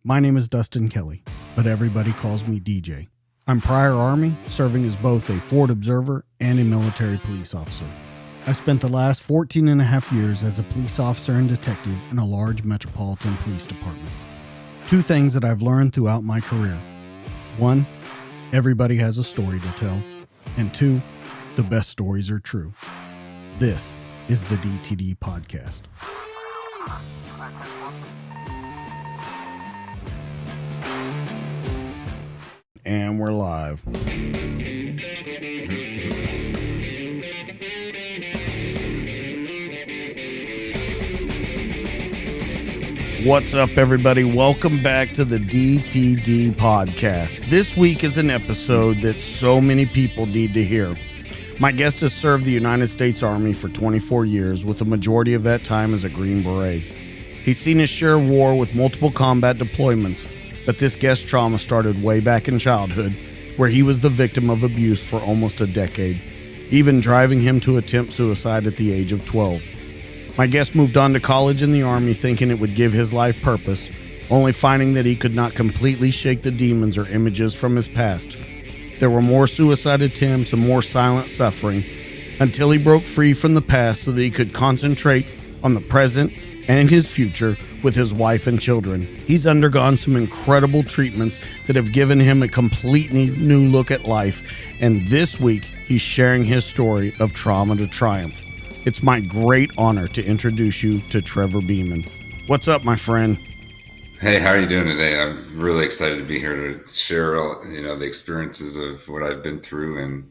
My name is Dustin Kelly, but everybody calls me DJ. I'm prior Army, serving as both a Ford observer and a military police officer. I spent the last 14 and a half years as a police officer and detective in a large metropolitan police department. Two things that I've learned throughout my career. One, everybody has a story to tell. And two, the best stories are true. This is the DTD Podcast. And we're live. What's up, everybody? Welcome back to the DTD Podcast. This week is an episode that so many people need to hear. My guest has served the United States Army for 24 years, with the majority of that time as a Green Beret. He's seen his share of war with multiple combat deployments, but this guest trauma started way back in childhood, where he was the victim of abuse for almost a decade, even driving him to attempt suicide at the age of 12. My guest moved on to college in the Army thinking it would give his life purpose, only finding that he could not completely shake the demons or images from his past. There were more suicide attempts and more silent suffering, until he broke free from the past so that he could concentrate on the present and his future with his wife and children. He's undergone some incredible treatments that have given him a completely new look at life, and this week he's sharing his story of trauma to triumph. It's my great honor to introduce you to Trevor Beaman. What's up, my friend? Hey, how are you doing today? I'm really excited to be here to share, the experiences of what I've been through, and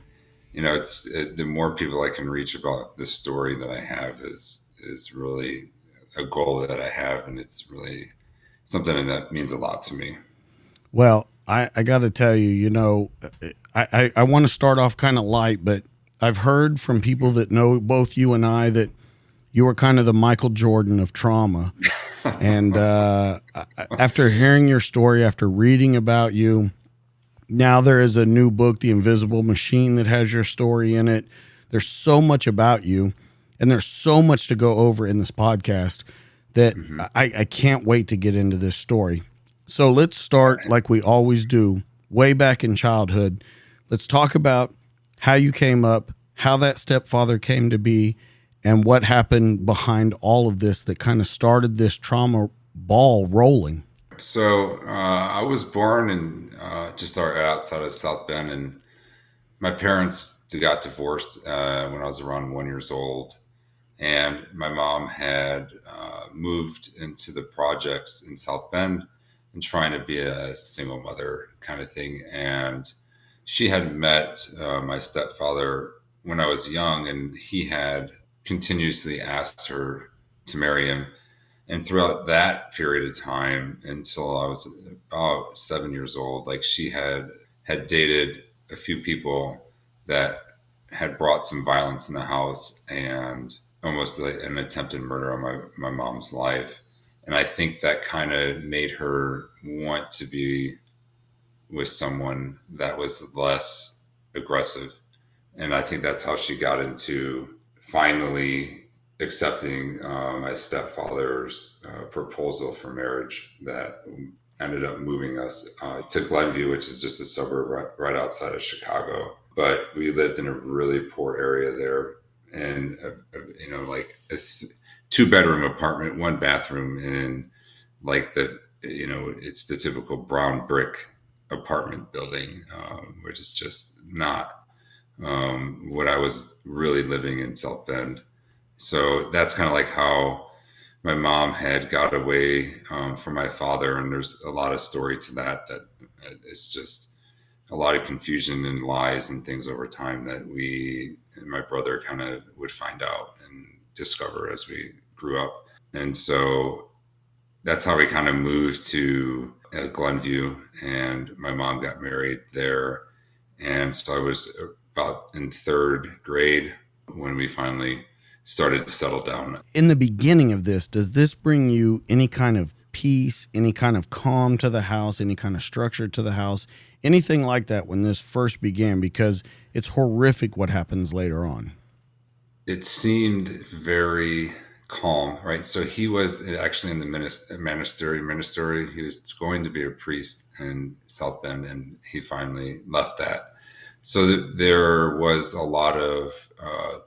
the more people I can reach about this story that I have is really a goal that I have, and it's really something that means a lot to me. Well, I got to tell you, I want to start off kind of light, but I've heard from people that know both you and I that you were kind of the Michael Jordan of trauma. And after hearing your story, after reading about you, now there is a new book, The Invisible Machine, that has your story in it. There's so much about you, and there's so much to go over in this podcast that I can't wait to get into this story. So let's start like we always do, way back in childhood. Let's talk about how you came up, how that stepfather came to be, and what happened behind all of this that kind of started this trauma ball rolling. So I was born in just outside of South Bend, and my parents got divorced when I was around 1 year old. And my mom had moved into the projects in South Bend and trying to be a single mother kind of thing. And she had met my stepfather when I was young, and he had continuously asked her to marry him. And throughout that period of time, until I was about 7 years old, like she had dated a few people that had brought some violence in the house and almost like an attempted murder on my mom's life. And I think that kind of made her want to be with someone that was less aggressive. And I think that's how she got into finally accepting my stepfather's proposal for marriage that ended up moving us to Glenview, which is just a suburb right outside of Chicago. But we lived in a really poor area there, and like a 2-bedroom apartment, 1 bathroom, and like it's the typical brown brick apartment building, which is just not what I was really living in South Bend. So that's kind of like how my mom had got away from my father. And there's a lot of story to that it's just a lot of confusion and lies and things over time that we and my brother kind of would find out and discover as we grew up. And so that's how we kind of moved to Glenview, and my mom got married there. And so I was about in 3rd grade when we finally started to settle down. In the beginning of this, does this bring you any kind of peace, any kind of calm to the house, any kind of structure to the house, anything like that when this first began? Because it's horrific what happens later on. It seemed very calm, right? So he was actually in the ministry. He was going to be a priest in South Bend, and he finally left that. So there was a lot of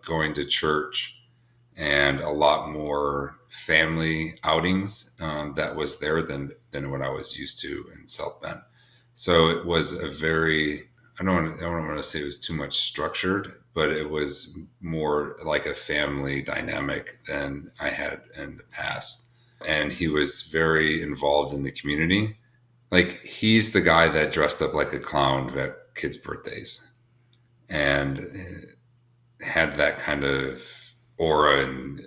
going to church and a lot more family outings that was there than what I was used to in South Bend. So it was a very I don't want to say it was too much structured, but it was more like a family dynamic than I had in the past. And he was very involved in the community. Like he's the guy that dressed up like a clown at kids' birthdays and had that kind of aura and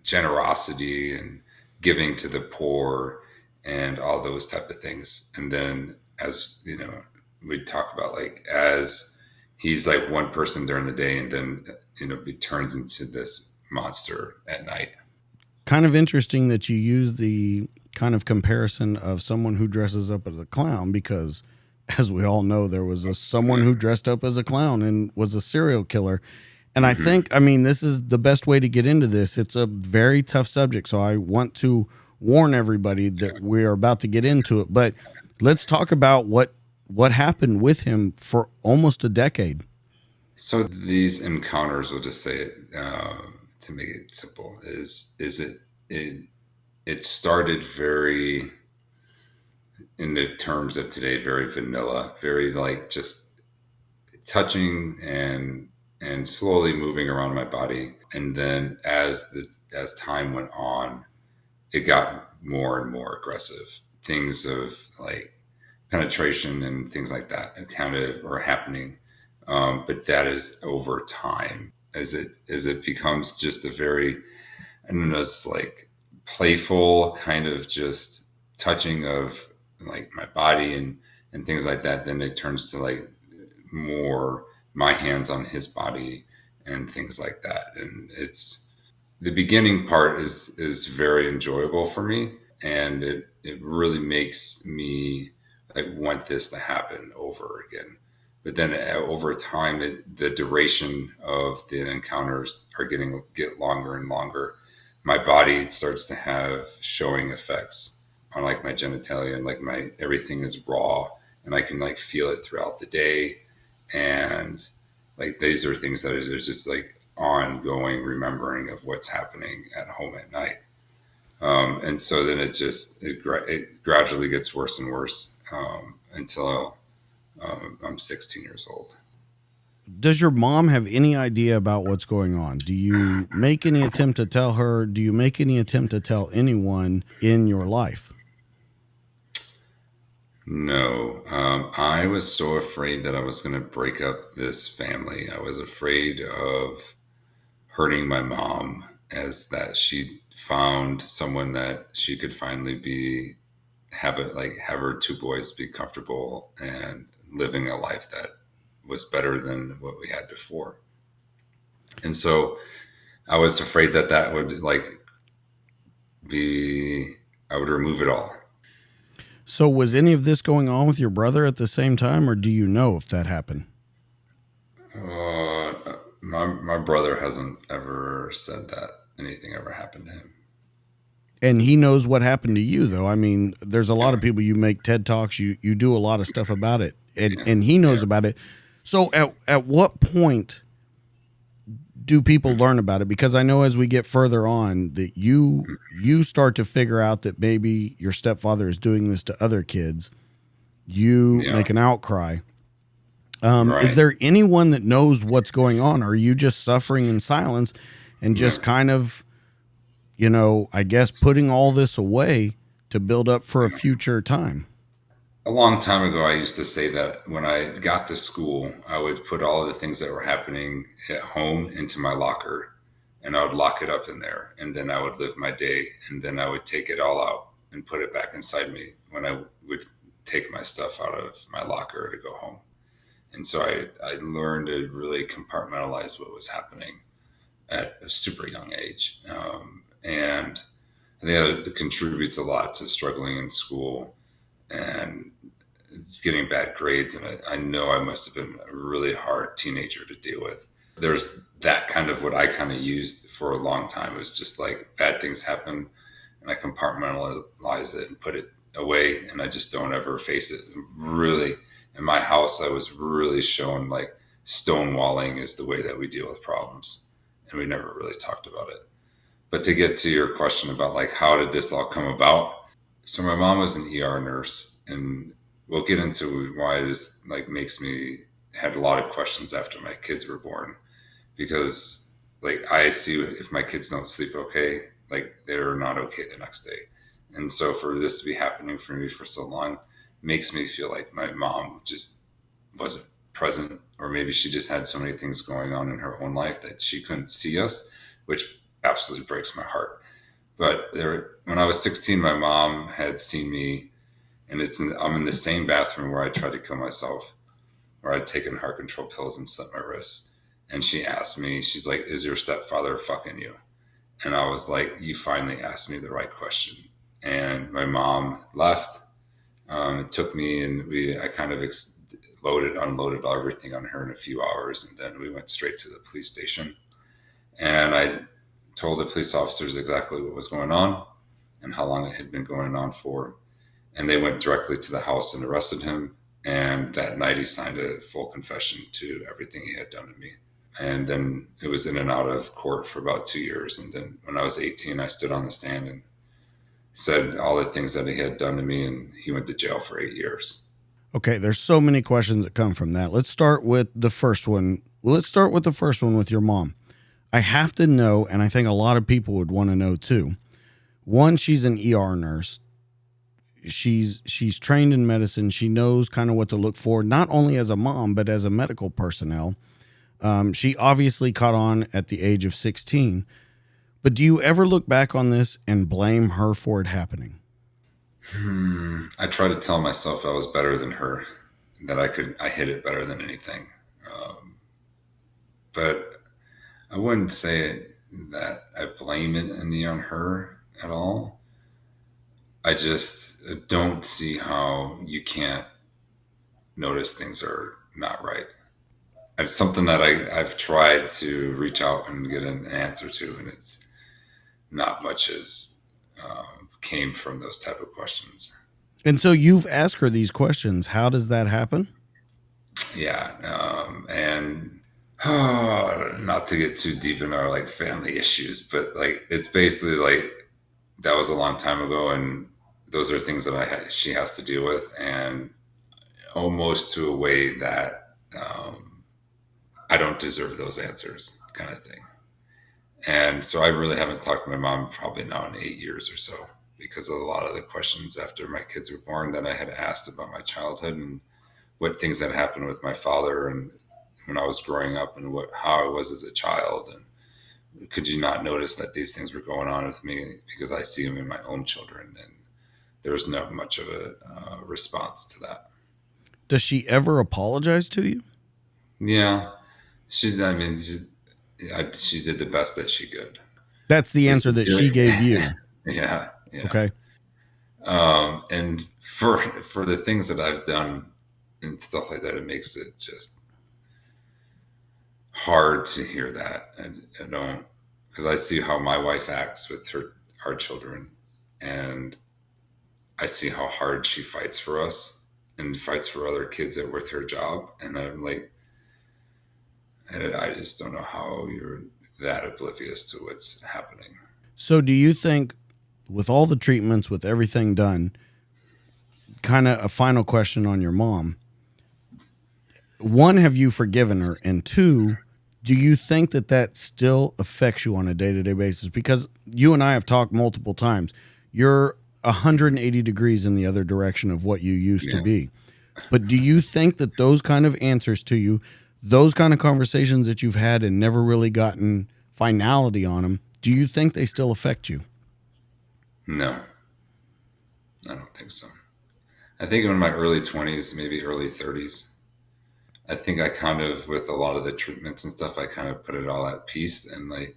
generosity and giving to the poor and all those type of things. And then as you know, we talk about like as he's like one person during the day and then he turns into this monster at night. Kind of interesting that you use the kind of comparison of someone who dresses up as a clown because, as we all know, there was someone who dressed up as a clown and was a serial killer. And I Mm-hmm. think, I mean, this is the best way to get into this. It's a very tough subject. So I want to warn everybody that we are about to get into it. But let's talk about what happened with him for almost a decade. So these encounters, we'll just say it to make it simple, is it it started very in the terms of today, very vanilla, very like just touching and slowly moving around my body. And then as time went on, it got more and more aggressive. Things of like penetration and things like that kind of are happening. But that is over time as it becomes just a very and it's like playful kind of just touching of like my body and things like that. Then it turns to like more my hands on his body and things like that. And it's the beginning part is very enjoyable for me, and it really makes me like want this to happen over again. But then over time, the duration of the encounters are get longer and longer. My body starts to have showing effects on like my genitalia, and like my everything is raw, and I can like feel it throughout the day. And like these are things that are just like ongoing remembering of what's happening at home at night. And so then it gradually gets worse and worse until I'm 16 years old. Does your mom have any idea about what's going on? Do you make any attempt to tell her? Do you make any attempt to tell anyone in your life? No, I was so afraid that I was going to break up this family. I was afraid of hurting my mom as that she found someone that she could finally be have it like have her two boys be comfortable and living a life that was better than what we had before. And so I was afraid that that would like be I would remove it all. So, was any of this going on with your brother at the same time, or do you know if that happened? uh, my brother hasn't ever said that anything ever happened to him. And he knows what happened to you, though. I mean, there's a lot of Yeah, people, you make TED Talks, you do a lot of stuff about it, and, yeah, and he knows yeah. about it. So, at what point do people learn about it? Because I know as we get further on that you start to figure out that maybe your stepfather is doing this to other kids. You Yeah, make an outcry. Is right. there anyone that knows what's going on? Or are you just suffering in silence and Yeah. just kind of, I guess putting all this away to build up for a future time? A long time ago, I used to say that when I got to school, I would put all of the things that were happening at home into my locker and I would lock it up in there. And then I would live my day. And then I would take it all out and put it back inside me when I would take my stuff out of my locker to go home. And so I learned to really compartmentalize what was happening at a super young age. And I think that contributes a lot to struggling in school and getting bad grades. And I know I must have been a really hard teenager to deal with. there's that kind of what I kind of used for a long time. It was just like bad things happen and I compartmentalize it and put it away and I just don't ever face it. Really, in my house, I was really shown like stonewalling is the way that we deal with problems. And we never really talked about it. But to get to your question about like, how did this all come about? So my mom was an ER nurse and we'll get into why this like makes me had a lot of questions after my kids were born because like I see if my kids don't sleep okay, like they're not okay the next day. And so for this to be happening for me for so long makes me feel like my mom just wasn't present, or maybe she just had so many things going on in her own life that she couldn't see us, which absolutely breaks my heart. But there, when I was 16, my mom had seen me, and I'm in the same bathroom where I tried to kill myself, where I'd taken heart control pills and slit my wrists. And she asked me, she's like, "Is your stepfather fucking you?" And I was like, "You finally asked me the right question." And my mom left. It took me, and I kind of unloaded everything on her in a few hours. And then we went straight to the police station. And I told the police officers exactly what was going on and how long it had been going on for. And they went directly to the house and arrested him. And that night he signed a full confession to everything he had done to me. And then it was in and out of court for about 2 years. And then when I was 18, I stood on the stand and said all the things that he had done to me. And he went to jail for 8 years. Okay, there's so many questions that come from that. Let's start with the first one. Let's start with the first one with your mom. I have to know, and I think a lot of people would want to know too. One, she's an ER nurse. She's trained in medicine. She knows kind of what to look for, not only as a mom but as a medical personnel. She obviously caught on at the age of 16. But do you ever look back on this and blame her for it happening? I try to tell myself I was better than her, that I hit it better than anything. But I wouldn't say that I blame it any on her at all. I just don't see how you can't notice things are not right. It's something that I've tried to reach out and get an answer to, and it's not much as came from those type of questions. And so you've asked her these questions. How does that happen? Yeah, and not to get too deep in our like family issues, but like it's basically like that was a long time ago, and those are things that she has to deal with, and almost to a way that I don't deserve those answers, kind of thing. And so I really haven't talked to my mom probably now in 8 years or so because of a lot of the questions after my kids were born that I had asked about my childhood and what things had happened with my father and when I was growing up and how I was as a child. And could you not notice that these things were going on with me because I see them in my own children? And there was not much of a response to that. Does she ever apologize to you? Yeah, I mean, she did the best that she could. That's the Is answer it that she doing? gave you. Yeah, yeah. Okay. And for the things that I've done and stuff like that, it makes it just hard to hear that. And I don't, because I see how my wife acts with our children, and I see how hard she fights for us and fights for other kids that with her job, and I'm like, I just don't know how you're that oblivious to what's happening. So do you think, with all the treatments, with everything done, kind of a final question on your mom? One, have you forgiven her? And two, do you think that that still affects you on a day-to-day basis? Because you and I have talked multiple times. You're 180 degrees in the other direction of what you used to Yeah. be. But do you think that those kind of answers to you, those kind of conversations that you've had and never really gotten finality on them, do you think they still affect you? No, I don't think so. I think in my early 20s, maybe early 30s, I think I kind of, with a lot of the treatments and stuff, I kind of put it all at peace. And like,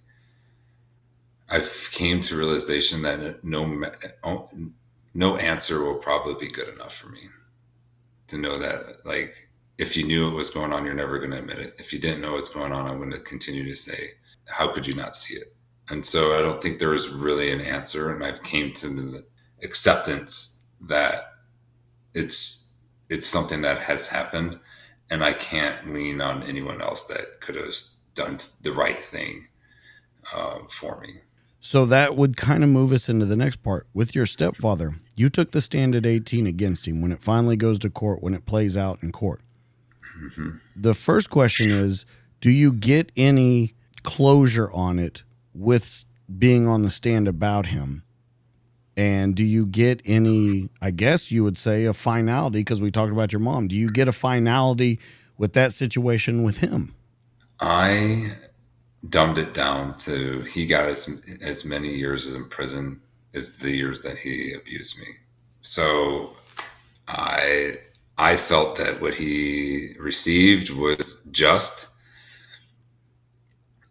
I've came to realization that no answer will probably be good enough for me to know that like if you knew what was going on, you're never going to admit it. If you didn't know what's going on, I'm going to continue to say, how could you not see it? And so I don't think there is really an answer. And I've came to the acceptance that it's something that has happened, and I can't lean on anyone else that could have done the right thing for me. So that would kind of move us into the next part. With your stepfather, you took the stand at 18 against him when it finally goes to court, when it plays out in court. Mm-hmm. The first question is, do you get any closure on it with being on the stand about him? And do you get any, I guess you would say, a finality, because we talked about your mom. Do you get a finality with that situation with him? I dumbed it down to he got as many years in prison as the years that he abused me. So I I felt that what he received was just,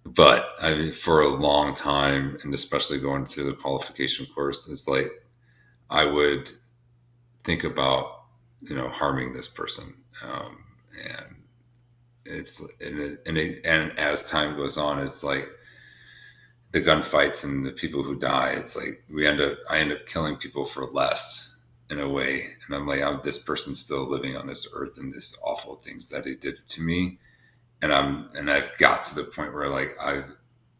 but I mean, for a long time, and especially going through the qualification course, it's like I would think about harming this person, and and as time goes on, it's like the gunfights and the people who die. It's like I end up killing people for less in a way, and I'm like, this person's still living on this earth, and this awful things that he did to me, and I've got to the point where like I've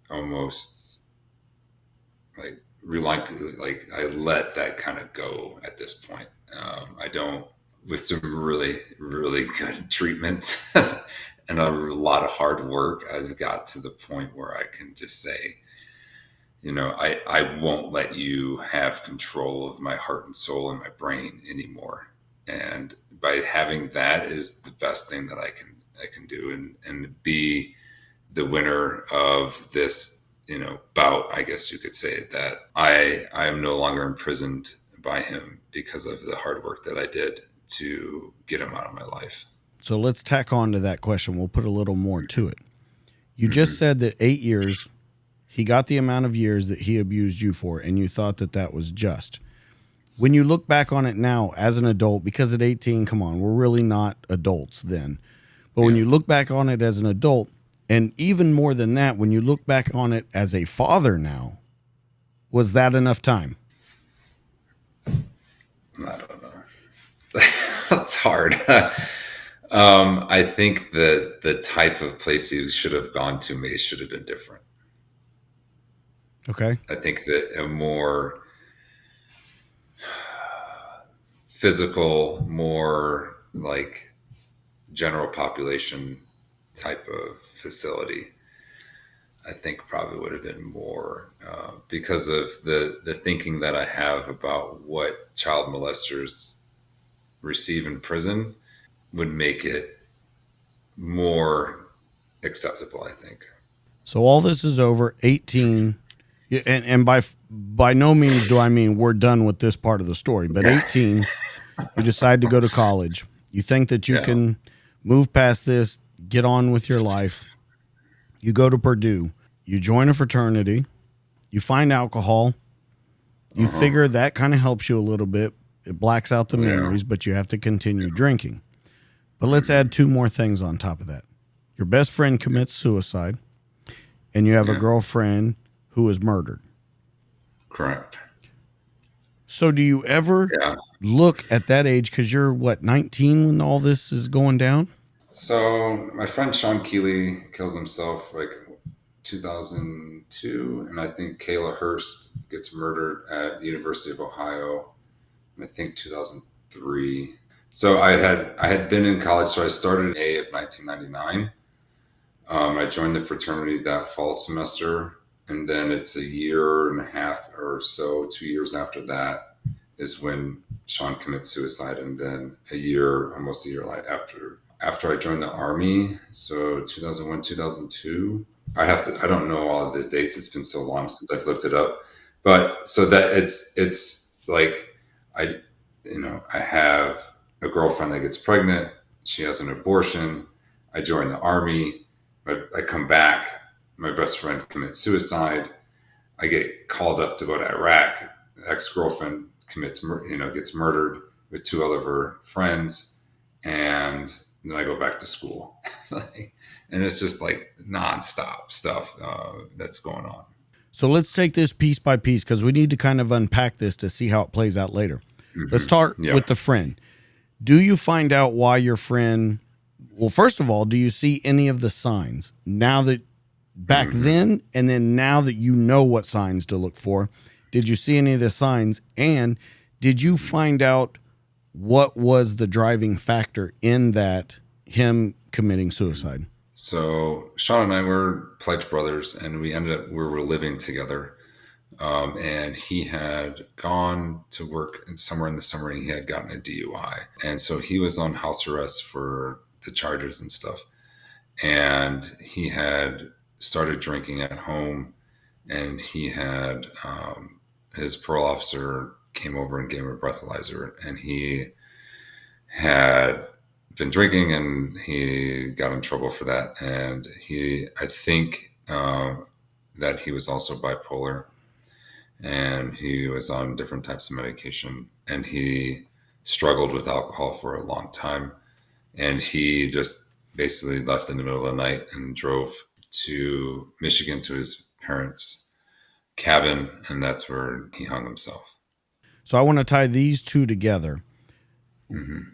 almost like reluctantly, like I let that kind of go at this point. I don't, with some really really good treatment and a lot of hard work, I've got to the point where I can just say, I won't let you have control of my heart and soul and my brain anymore. And by having that is the best thing that I can do, and be the winner of this, bout, I guess you could say, that I am no longer imprisoned by him because of the hard work that I did to get him out of my life. So let's tack on to that question. We'll put a little more to it. You just Hmm. said that 8 years, he got the amount of years that he abused you for, and you thought that that was just. When you look back on it now as an adult, because at 18, come on, we're really not adults then. But when Yeah. you look back on it as an adult, and even more than that, when you look back on it as a father now, was that enough time? I don't know. That's hard. I think that the type of place he should have gone to may should have been different. Okay. I think that a more physical, more like general population type of facility, I think probably would have been more, because of the thinking that I have about what child molesters receive in prison would make it more acceptable, I think. So all this is over 18. Yeah, and by no means do I mean we're done with this part of the story, but 18, you decide to go to college. You think that you Yeah. can move past this, get on with your life. You go to Purdue, you join a fraternity, you find alcohol, you Uh-huh. figure that kind of helps you a little bit. It blacks out the Yeah. memories, but you have to continue Yeah. drinking. But let's Hmm. add two more things on top of that. Your best friend commits suicide, and you have a Yeah. girlfriend who is murdered. Correct. So do you ever Yeah. look at that age, because you're what, 19 when all this is going down? So my friend Sean Keeley kills himself like 2002, and I think Kayla Hurst gets murdered at the University of Ohio, I think 2003. So I had been in college, so I started in May of 1999. I joined the fraternity that fall semester, and then it's a year and a half or so, 2 years after that is when Sean commits suicide, and then almost a year after I joined the army, so 2001, 2002. I don't know all of the dates. It's been so long since I've looked it up, but so that it's like I, I have a girlfriend that gets pregnant. She has an abortion. I join the army. I come back. My best friend commits suicide. I get called up to go to Iraq. Ex girlfriend gets murdered with two other of her friends, and then I go back to school. And it's just like nonstop stuff that's going on. So let's take this piece by piece because we need to kind of unpack this to see how it plays out later. Let's start Yeah. with the friend. Do you find out why your friend, well, first of all, do you see any of the signs now that back then, and then now that you know what signs to look for? Did you see any of the signs? And did you find out what was the driving factor in that him committing suicide? So Sean and I were pledge brothers, and we were living together. And he had gone to work somewhere in the summer, and he had gotten a DUI. And so he was on house arrest for the charges and stuff. And he had started drinking at home, and he had his parole officer came over and gave him a breathalyzer, and he had been drinking, and he got in trouble for that. And I think that he was also bipolar, and he was on different types of medication, and he struggled with alcohol for a long time. And he just basically left in the middle of the night and drove to Michigan to his parents' cabin, and that's where he hung himself. So I want to tie these two together.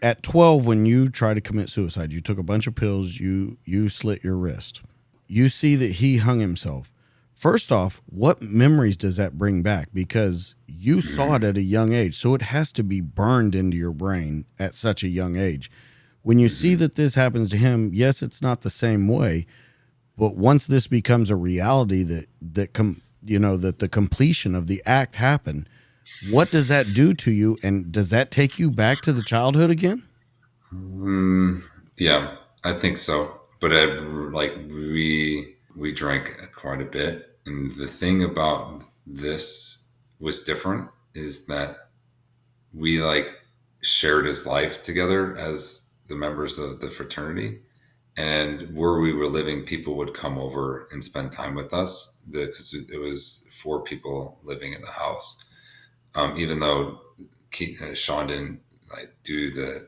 At 12, when you tried to commit suicide, you took a bunch of pills, you slit your wrist. You see that he hung himself. First off, what memories does that bring back? Because you saw it at a young age, so it has to be burned into your brain at such a young age. When you see that this happens to him, yes, it's not the same way, but once this becomes a reality that the completion of the act happened, what does that do to you, and does that take you back to the childhood again? Yeah, I think so. But we drank quite a bit, and the thing about this was different is that we like shared his life together as the members of the fraternity. And where we were living, people would come over and spend time with us because it was four people living in the house. Even though Sean didn't like do the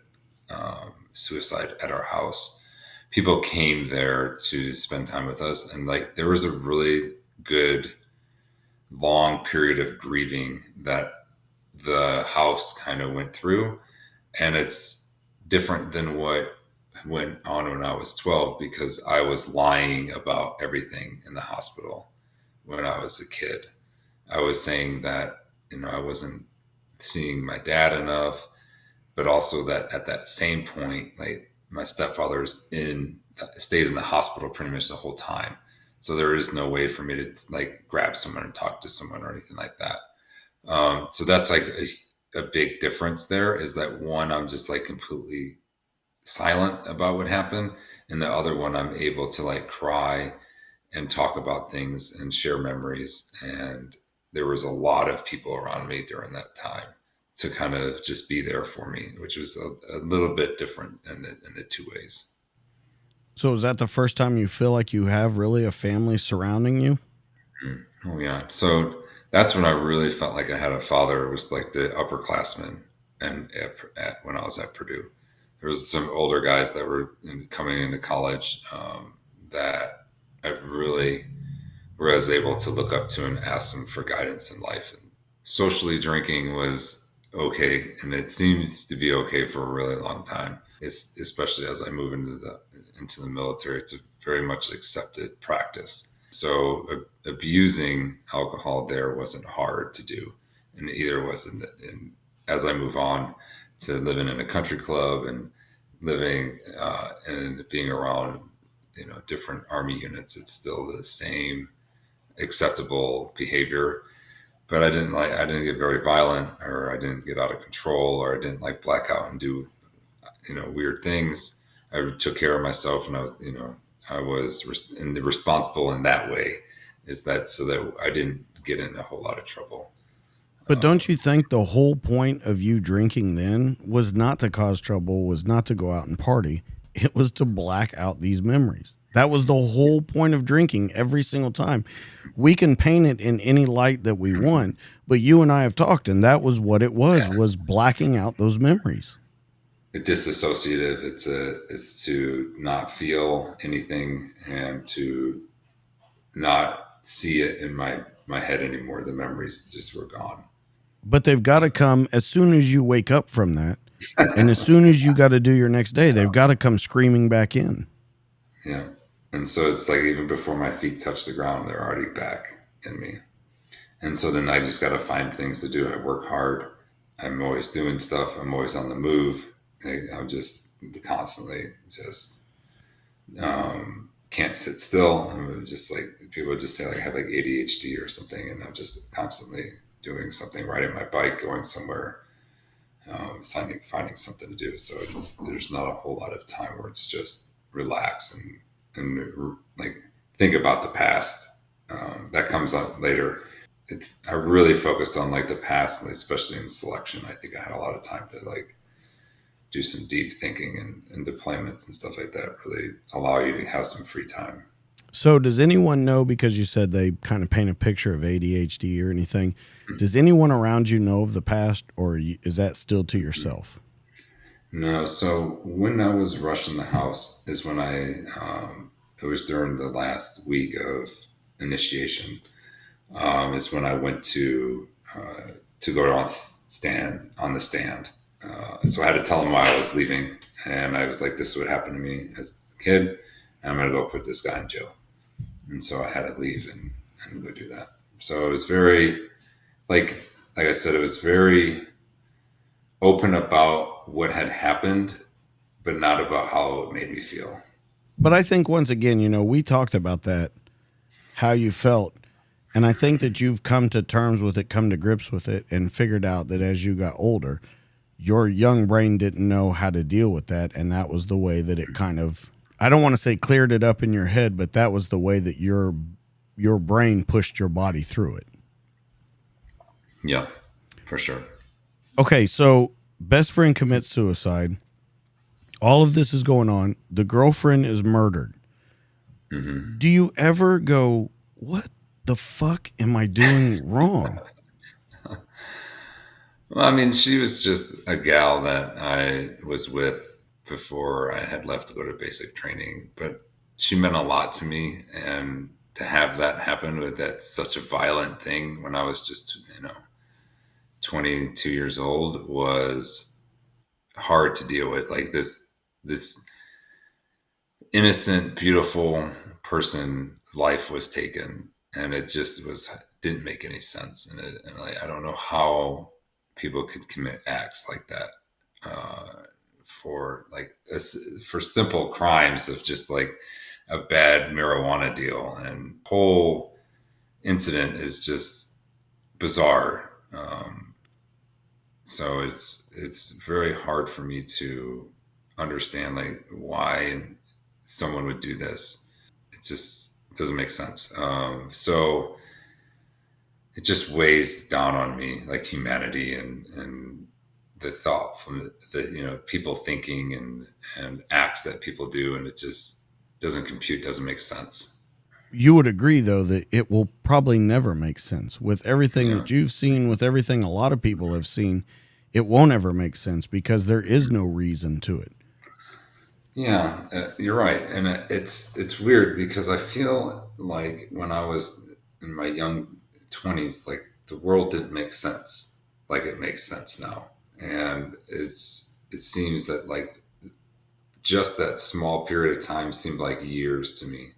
suicide at our house, people came there to spend time with us, and like there was a really good long period of grieving that the house kind of went through, and it's different than what went on when I was 12 because I was lying about everything in the hospital when I was a kid. I was saying that, I wasn't seeing my dad enough, but also that at that same point, like my stepfather's stays in the hospital pretty much the whole time. So there is no way for me to like grab someone and talk to someone or anything like that. So that's like a big difference there is that one, I'm just like completely silent about what happened. And the other one, I'm able to like cry and talk about things and share memories. And there was a lot of people around me during that time to kind of just be there for me, which was a little bit different in the two ways. So is that the first time you feel like you have really a family surrounding you? Oh yeah. So that's when I really felt like I had a father. It was like the upperclassmen, and when I was at Purdue, there was some older guys that were coming into college that I really was able to look up to and ask them for guidance in life. And socially drinking was okay, and it seems to be okay for a really long time. Especially as I move into the military, it's a very much accepted practice. So abusing alcohol there wasn't hard to do, and either was as I move on to living in a country club and living and being around different army units. It's still the same acceptable behavior, but I didn't get very violent, or I didn't get out of control, or I didn't like black out and do weird things. I took care of myself, and I was responsible in that way. Is that so that I didn't get in a whole lot of trouble? But don't you think the whole point of you drinking then was not to cause trouble, was not to go out and party? It was to black out these memories. That was the whole point of drinking every single time. We can paint it in any light that we want, but you and I have talked, and that was what it was blacking out those memories. disassociative. It's to not feel anything and to not see it in my head anymore. The memories just were gone. But they've got to come as soon as you wake up from that. And as soon as you got to do your next day, they've got to come screaming back in. Yeah. And so it's like even before my feet touch the ground, they're already back in me. And so then I just got to find things to do. I work hard. I'm always doing stuff. I'm always on the move. I'm just constantly just can't sit still. I'm just like people would just say like I have like ADHD or something, and I'm just constantly doing something, riding my bike, going somewhere, finding something to do. So there's not a whole lot of time where it's just relax and like think about the past. That comes up later. I really focused on like the past, and especially in selection. I think I had a lot of time to like do some deep thinking and deployments and stuff like that. Really allow you to have some free time. So, does anyone know, because you said they kind of paint a picture of ADHD or anything, does anyone around you know of the past, or is that still to yourself? No, so when I was rushing the house is when it was during the last week of initiation, is when I went to go on the stand. So I had to tell him why I was leaving, and I was like, "This is what happened to me as a kid, and I'm gonna go put this guy in jail." And so I had to leave and go do that. So it was very like I said, it was very open about what had happened, but not about how it made me feel. But I think once again, we talked about that, how you felt. And I think that you've come to terms with it, come to grips with it, and figured out that as you got older, your young brain didn't know how to deal with that. And that was the way that it kind of, I don't want to say cleared it up in your head, but that was the way that your brain pushed your body through it. Yeah, for sure. Okay, so best friend commits suicide. All of this is going on. The girlfriend is murdered. Mm-hmm. Do you ever go, what the fuck am I doing wrong? Well, I mean, she was just a gal that I was with before I had left to go to basic training, but she meant a lot to me. And to have that happen with that such a violent thing when I was just, 22 years old was hard to deal with. Like this innocent, beautiful person life was taken, and it just didn't make any sense. And like, I don't know how people could commit acts like that for like for simple crimes of just like a bad marijuana deal, and whole incident is just bizarre. So it's very hard for me to understand like why someone would do this. It just doesn't make sense. So it just weighs down on me, like humanity and the thought from the people thinking and acts that people do, and it just doesn't compute, doesn't make sense. You would agree, though, that it will probably never make sense. With everything Yeah. that you've seen, with everything a lot of people have seen, it won't ever make sense because there is no reason to it. Yeah, you're right, and it's weird because I feel like when I was in my young 20s, like the world didn't make sense like it makes sense now, and it seems that like just that small period of time seemed like years to me,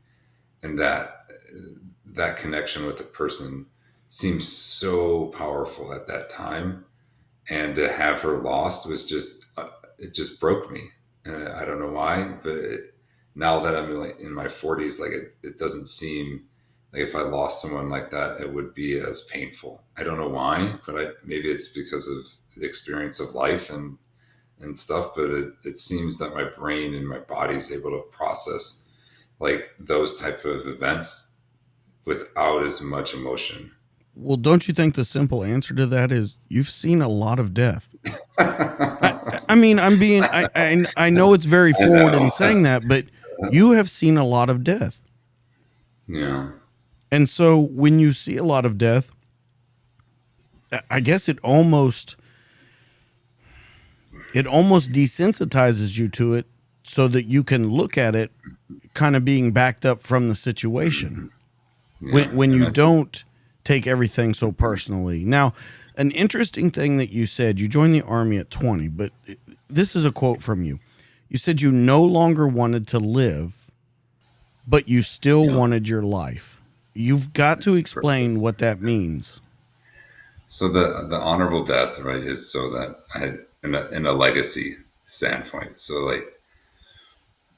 and that connection with a person seems so powerful at that time, and to have her lost was just it just broke me. I don't know why, but now that I'm like in my 40s, like it doesn't seem like if I lost someone like that, it would be as painful. I don't know why, but maybe it's because of the experience of life and stuff. But it seems that my brain and my body is able to process like those type of events without as much emotion. Well, don't you think the simple answer to that is you've seen a lot of death? I, I mean, I know it's very I forward in know. saying that, but you have seen a lot of death. Yeah. And so when you see a lot of death, I guess it almost, it almost desensitizes you to it so that you can look at it kind of being backed up from the situation Yeah, when and you don't take everything so personally. Now, an interesting thing that you said, you joined the Army at 20, but this is a quote from you. You said you no longer wanted to live, but you still yeah, wanted your life. You've got to explain purpose. what that means. So the honorable death, right, is so that I in a legacy standpoint. So like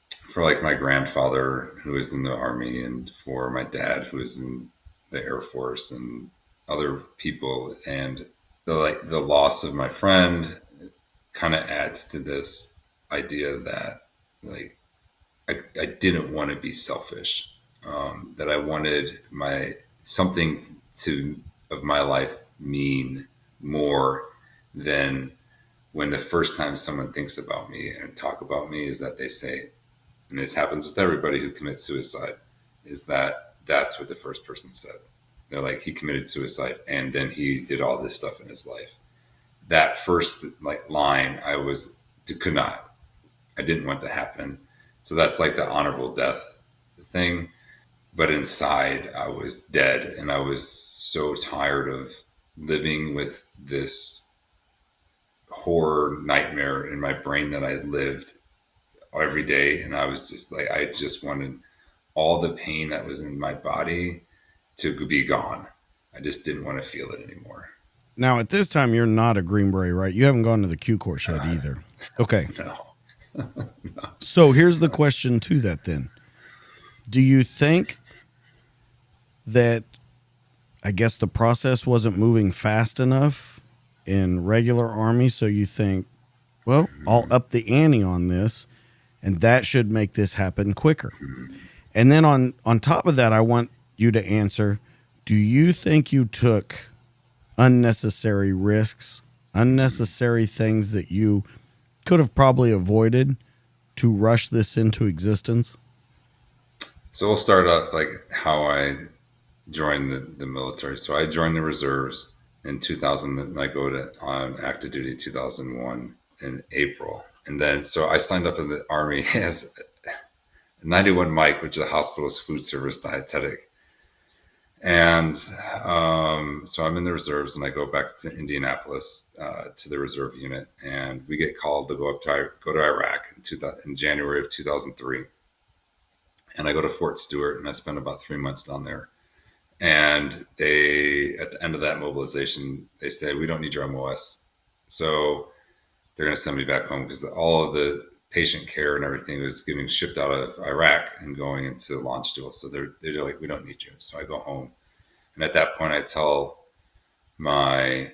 for like my grandfather who was in the army, and for my dad who was in the Air Force, and other people, and the loss of my friend kind of adds to this idea that like I didn't want to be selfish, that I wanted my something to of my life mean more than when the first time someone thinks about me and talk about me is that they say, and this happens with everybody who commits suicide, is that that's what the first person said. They're like, he committed suicide and then he did all this stuff in his life. That first like line, could not, I didn't want to happen. So that's like the honorable death thing. But inside, I was dead, and I was so tired of living with this horror nightmare in my brain that I lived every day. And I was just like, I just wanted all the pain that was in my body to be gone. I just didn't want to feel it anymore. Now, at this time, you're not a Green Beret, right? You haven't gone to the Q course yet either. Okay. No. So here's the question to that then. Do you think that, I guess, the process wasn't moving fast enough in regular Army? So you think, well, I'll up the ante on this, and that should make this happen quicker. And then on top of that, I want you to answer, do you think you took unnecessary risks, unnecessary things that you could have probably avoided to rush this into existence? So we'll start off like how I joined the military. So I joined the reserves in 2000, and I go to on active duty 2001 in April. And then so I signed up in the Army as 91 Mike, which is a hospital's food service dietetic. And so I'm in the reserves, and I go back to Indianapolis to the reserve unit, and we get called to go to Iraq in January of 2003. And I go to Fort Stewart, and I spend about 3 months down there. And they, at the end of that mobilization, they say, we don't need your MOS. So they're going to send me back home because all of the patient care and everything was getting shipped out of Iraq and going into launch duel. So they're like, we don't need you. So I go home. And at that point, I tell my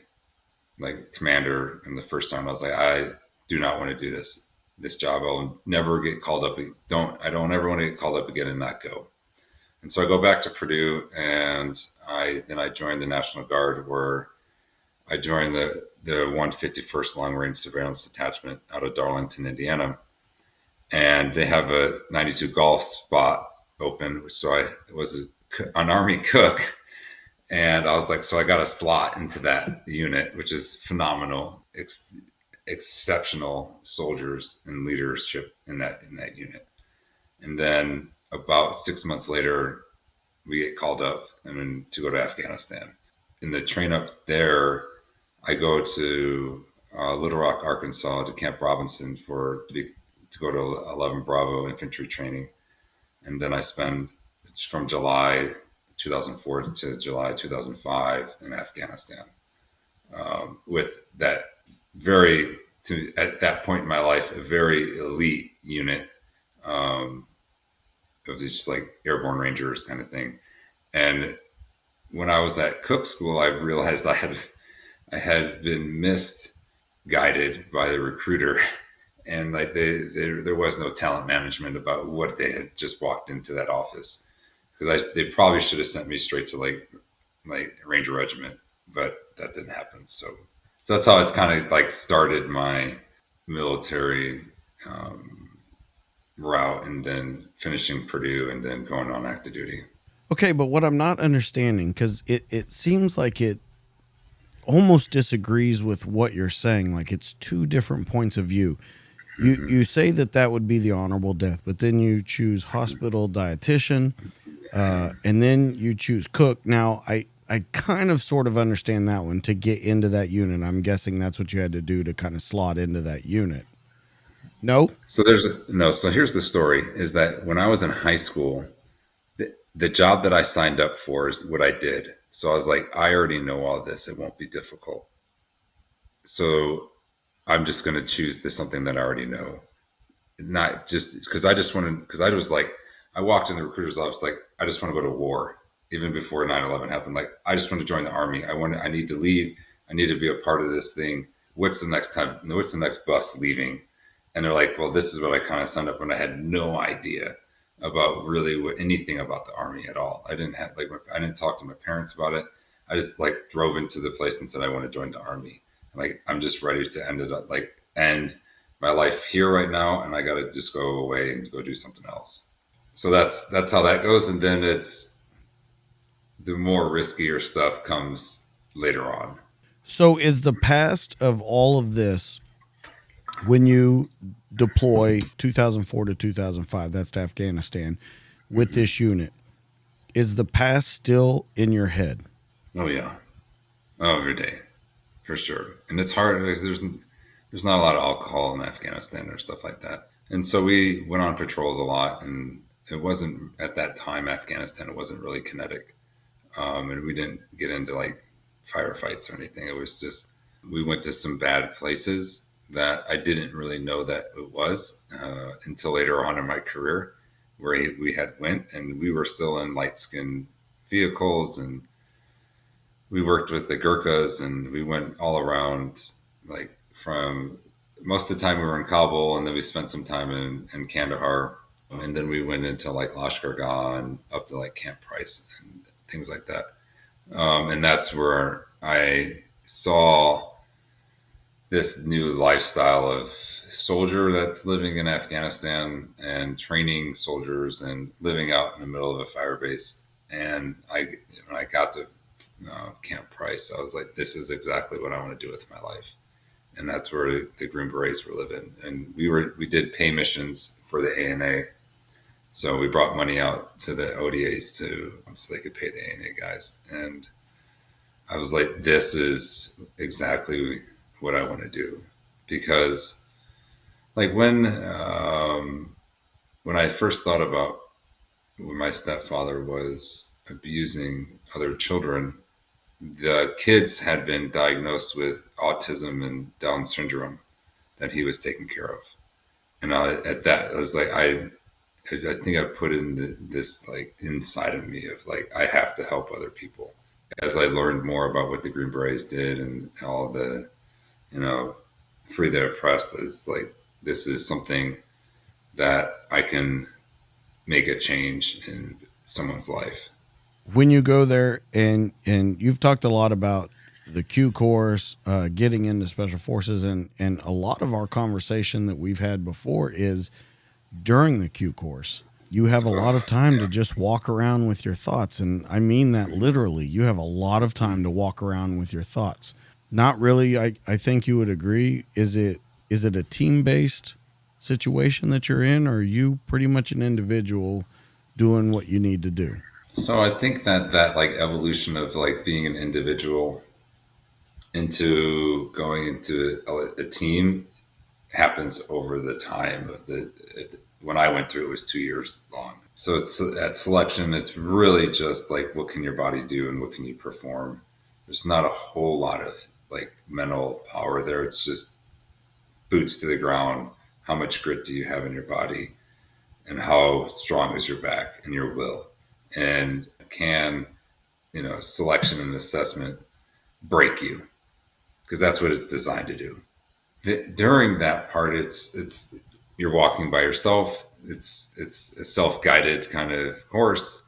like commander in the first time, I was like, I do not want to do this job. I'll never get called up. I don't ever want to get called up again and not go. And so I go back to Purdue, and I joined the National Guard, where I joined the 151st Long Range Surveillance Detachment out of Darlington, Indiana, and they have a 92 golf spot open. So I was an Army cook, and I was like, so I got a slot into that unit, which is phenomenal, exceptional soldiers and leadership in that unit. And then about 6 months later, we get called up and then to go to Afghanistan. In the train up there, I go to Little Rock, Arkansas, to Camp Robinson to go to 11 Bravo infantry training, and then I spend from July 2004 to July 2005 in Afghanistan with that at that point in my life, a very elite unit of these like airborne rangers kind of thing. And when I was at cook school, I realized I had been misguided by the recruiter, and like there was no talent management about what they had just walked into that office, because they probably should have sent me straight to like Ranger Regiment, but that didn't happen. So that's how it's kind of like started my military route, and then finishing Purdue, and then going on active duty. Okay, but what I'm not understanding, because it seems like almost disagrees with what you're saying. Like it's two different points of view. You say that that would be the honorable death, but then you choose hospital dietitian, and then you choose cook. Now, I kind of sort of understand that one to get into that unit. I'm guessing that's what you had to do to kind of slot into that unit. No? So there's no. So here's the story: is that when I was in high school, the job that I signed up for is what I did. So I was like, I already know all this; it won't be difficult. So I'm just going to choose this something that I already know, not just because I just wanted. Because I was like, I walked in the recruiter's office like, I just want to go to war, even before 9/11 happened. Like, I just want to join the army. I need to leave. I need to be a part of this thing. What's the next time? What's the next bus leaving? And they're like, well, this is what I kind of signed up when I had no idea about really anything about the army at all. I didn't have like I didn't talk to my parents about it. I just like drove into the place and said I want to join the army. Like I'm just ready to end it up like end my life here right now, and I got to just go away and go do something else. So that's how that goes, and then it's the more riskier stuff comes later on. So is the past of all of this when you deploy 2004 to 2005, that's to Afghanistan, with this unit, is the past still in your head? Oh yeah, oh every day for sure, and it's hard. There's not a lot of alcohol in Afghanistan or stuff like that, and so we went on patrols a lot, and it wasn't at that time Afghanistan. It wasn't really kinetic, and we didn't get into like firefights or anything. It was just we went to some bad places that I didn't really know that it was until later on in my career, where we had went and we were still in light skinned vehicles, and we worked with the Gurkhas, and we went all around, like from most of the time we were in Kabul, and then we spent some time in Kandahar, and then we went into like Lashkar Gah and up to like Camp Price and things like that. And that's where I saw this new lifestyle of soldier that's living in Afghanistan and training soldiers and living out in the middle of a fire base. And when I got to Camp Price, I was like, this is exactly what I want to do with my life. And that's where the Green Berets were living. And we did pay missions for the ANA. So we brought money out to the ODAs so they could pay the ANA guys. And I was like, this is exactly what I want to do. Because like when I first thought about when my stepfather was abusing other children, the kids had been diagnosed with autism and Down syndrome that he was taking care of. And at that, I was like, I think I put in this like inside of me of like, I have to help other people. As I learned more about what the Green Berets did and all the, you know, free the oppressed, it's like, this is something that I can make a change in someone's life. When you go there, and you've talked a lot about the Q course, getting into special forces, and a lot of our conversation that we've had before is during the Q course. You have a lot of Oh, time to yeah. just walk around with your thoughts, and I mean that literally. You have a lot of time to walk around with your thoughts. Not really. I think you would agree. Is it a team based situation that you're in, or are you pretty much an individual doing what you need to do? So I think that like evolution of like being an individual into going into a team happens over the time of when I went through it was 2 years long. So it's at selection, it's really just like what can your body do and what can you perform. There's not a whole lot of like mental power there. It's just boots to the ground. How much grit do you have in your body, and how strong is your back and your will, and can selection and assessment break you, because that's what it's designed to do. During that part, it's you're walking by yourself. It's a self-guided kind of course,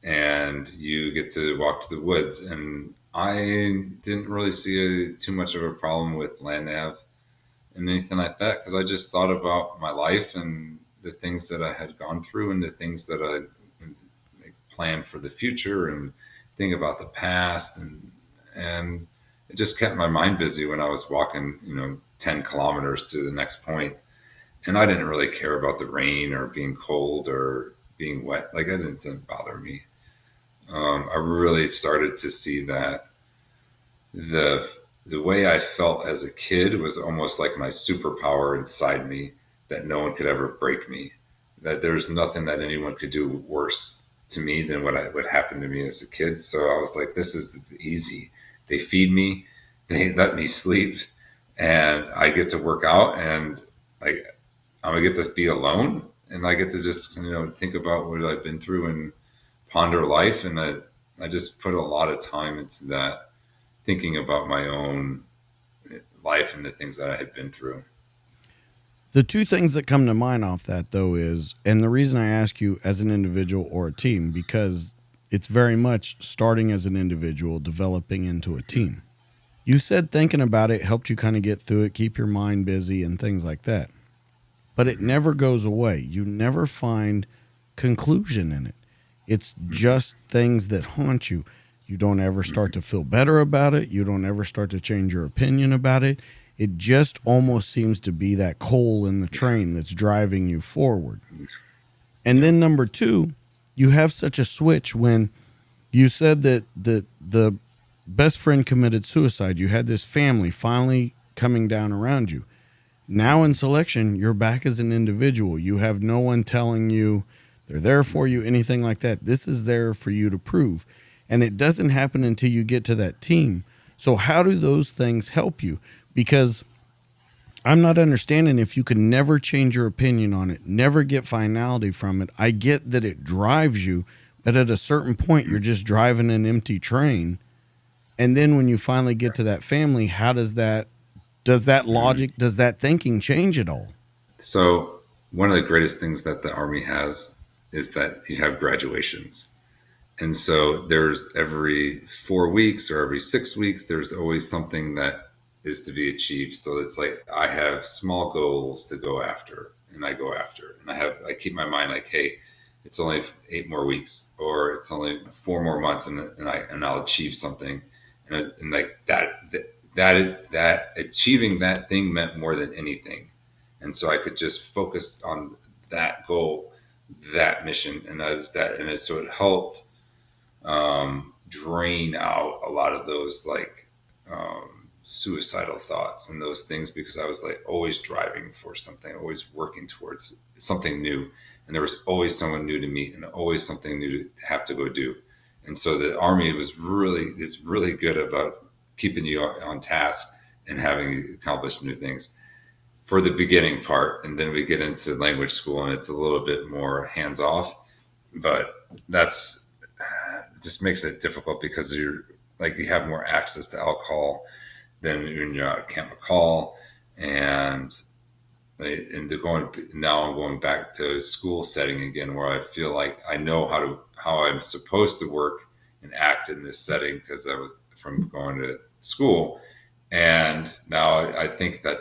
and you get to walk to the woods. And I didn't really see too much of a problem with land nav and anything like that, because I just thought about my life and the things that I had gone through and the things that I like, planned for the future and think about the past, and it just kept my mind busy when I was walking, 10 kilometers to the next point. And I didn't really care about the rain or being cold or being wet. Like, it didn't bother me. I really started to see that the the way I felt as a kid was almost like my superpower inside me, that no one could ever break me. That there's nothing that anyone could do worse to me than what happened to me as a kid. So I was like, this is easy. They feed me, they let me sleep, and I get to work out, and like I'm gonna get to be alone, and I get to just think about what I've been through and ponder life. And I just put a lot of time into that, thinking about my own life and the things that I had been through. The two things that come to mind off that, though, is, and the reason I ask you as an individual or a team, because it's very much starting as an individual, developing into a team. You said thinking about it helped you kind of get through it, keep your mind busy, and things like that. But it Hmm. never goes away. You never find conclusion in it. It's just things that haunt you. You don't ever start to feel better about it. You don't ever start to change your opinion about it. It just almost seems to be that coal in the Yeah, train that's driving you forward. And yeah, then number two, you have such a switch when you said that the best friend committed suicide. You had this family finally coming down around you. Now in selection, you're back as an individual. You have no one telling you they're there for you, anything like that. This is there for you to prove. And it doesn't happen until you get to that team. So, how do those things help you? Because I'm not understanding if you can never change your opinion on it, never get finality from it. I get that it drives you, but at a certain point, you're just driving an empty train. And then when you finally get to that family, how does that hmm. logic, does that thinking change at all? So one of the greatest things that the Army has is that you have graduations. And so there's every 4 weeks or every 6 weeks, there's always something that is to be achieved. So it's like I have small goals to go after, and I go after, and I keep my mind like, hey, it's only 8 more weeks, or it's only 4 more months, and I'll achieve something, and like that achieving that thing meant more than anything, and so I could just focus on that goal, that mission, and that was that, and so it helped drain out a lot of those like suicidal thoughts and those things, because I was like always driving for something, always working towards something new. And there was always someone new to meet and always something new to have to go do. And so the Army is really good about keeping you on task and having accomplished new things for the beginning part. And then we get into language school and it's a little bit more hands off. But that's it just makes it difficult because you have more access to alcohol than when you're out at Camp McCall, and now I'm going back to school setting again, where I feel like I know how I'm supposed to work and act in this setting because I was from going to school, and now I think that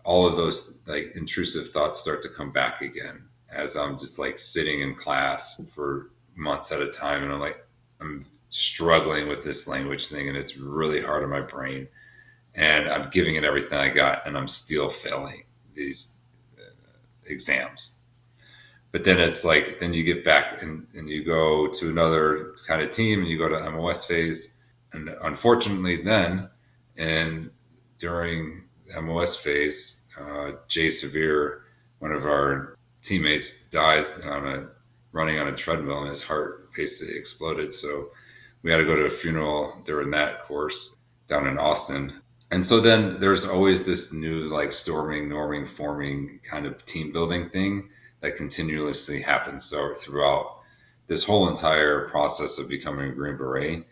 all of those like intrusive thoughts start to come back again as I'm just like sitting in class for months at a time, and I'm struggling with this language thing, and it's really hard on my brain, and I'm giving it everything I got, and I'm still failing these exams. But then it's like then you get back and you go to another kind of team and you go to MOS phase, and unfortunately then and during MOS phase, Jay Severe, one of our teammates, dies running on a treadmill, and his heart basically exploded. So we had to go to a funeral during that course down in Austin. And so then there's always this new like storming, norming, forming kind of team building thing that continuously happens. So throughout this whole entire process of becoming a Green Beret,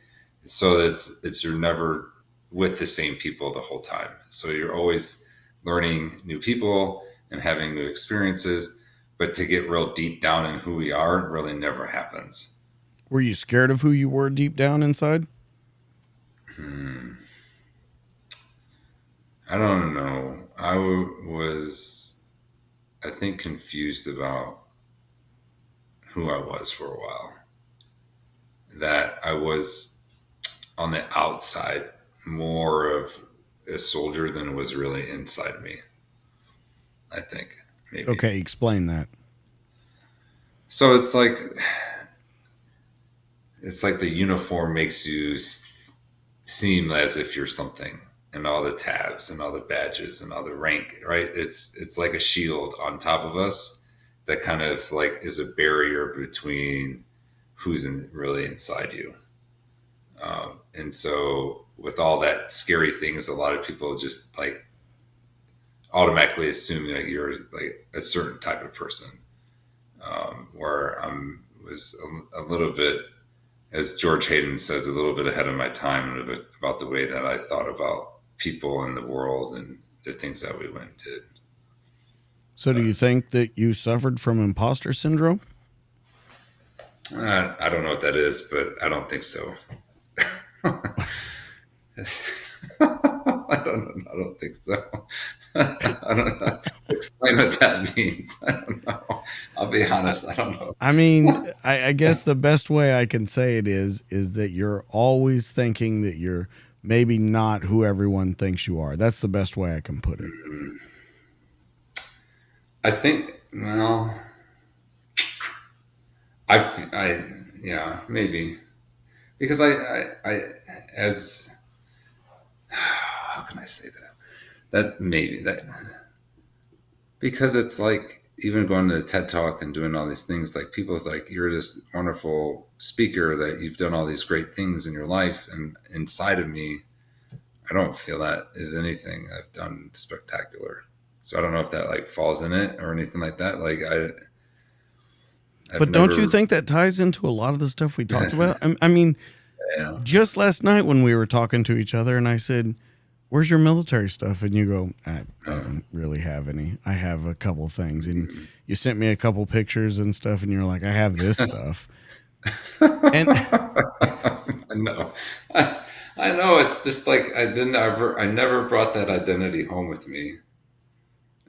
so it's you're never with the same people the whole time. So you're always learning new people and having new experiences, but to get real deep down in who we are really never happens. Were you scared of who you were deep down inside? Hmm. I don't know. Was, I think, confused about who I was for a while. That I was on the outside, more of a soldier than was really inside me. I think maybe. Okay, explain that. So it's like the uniform makes you seem as if you're something, and all the tabs and all the badges and all the rank, right? It's like a shield on top of us that kind of like is a barrier between really inside you. And so with all that scary things, a lot of people just like automatically assume that you're like a certain type of person. Where was a little bit, as George Hayden says, a little bit ahead of my time, and a bit about the way that I thought about people in the world and the things that we went and did. So, do you think that you suffered from imposter syndrome? I don't know what that is, but I don't think so. I don't think so. I don't know. Explain what that means. I don't know. I'll be honest. I don't know. I mean, I guess the best way I can say it is that you're always thinking that you're maybe not who everyone thinks you are. That's the best way I can put it. I think, well, yeah, maybe because as how can I say that? That maybe that because it's like even going to the TED Talk and doing all these things, like people's like, you're this wonderful speaker that you've done all these great things in your life, and inside of me, I don't feel that. If anything, I've done spectacular. So I don't know if that like falls in it or anything like that. Like I've But don't never. you think that ties into a lot of the stuff we talked about? I mean, Yeah. just last night when we were talking to each other, and I said, "Where's your military stuff?" And you go, I don't really have any. I have a couple things. And you sent me a couple pictures and stuff, and you're like, I have this stuff. And I know. I know. It's just like I never brought that identity home with me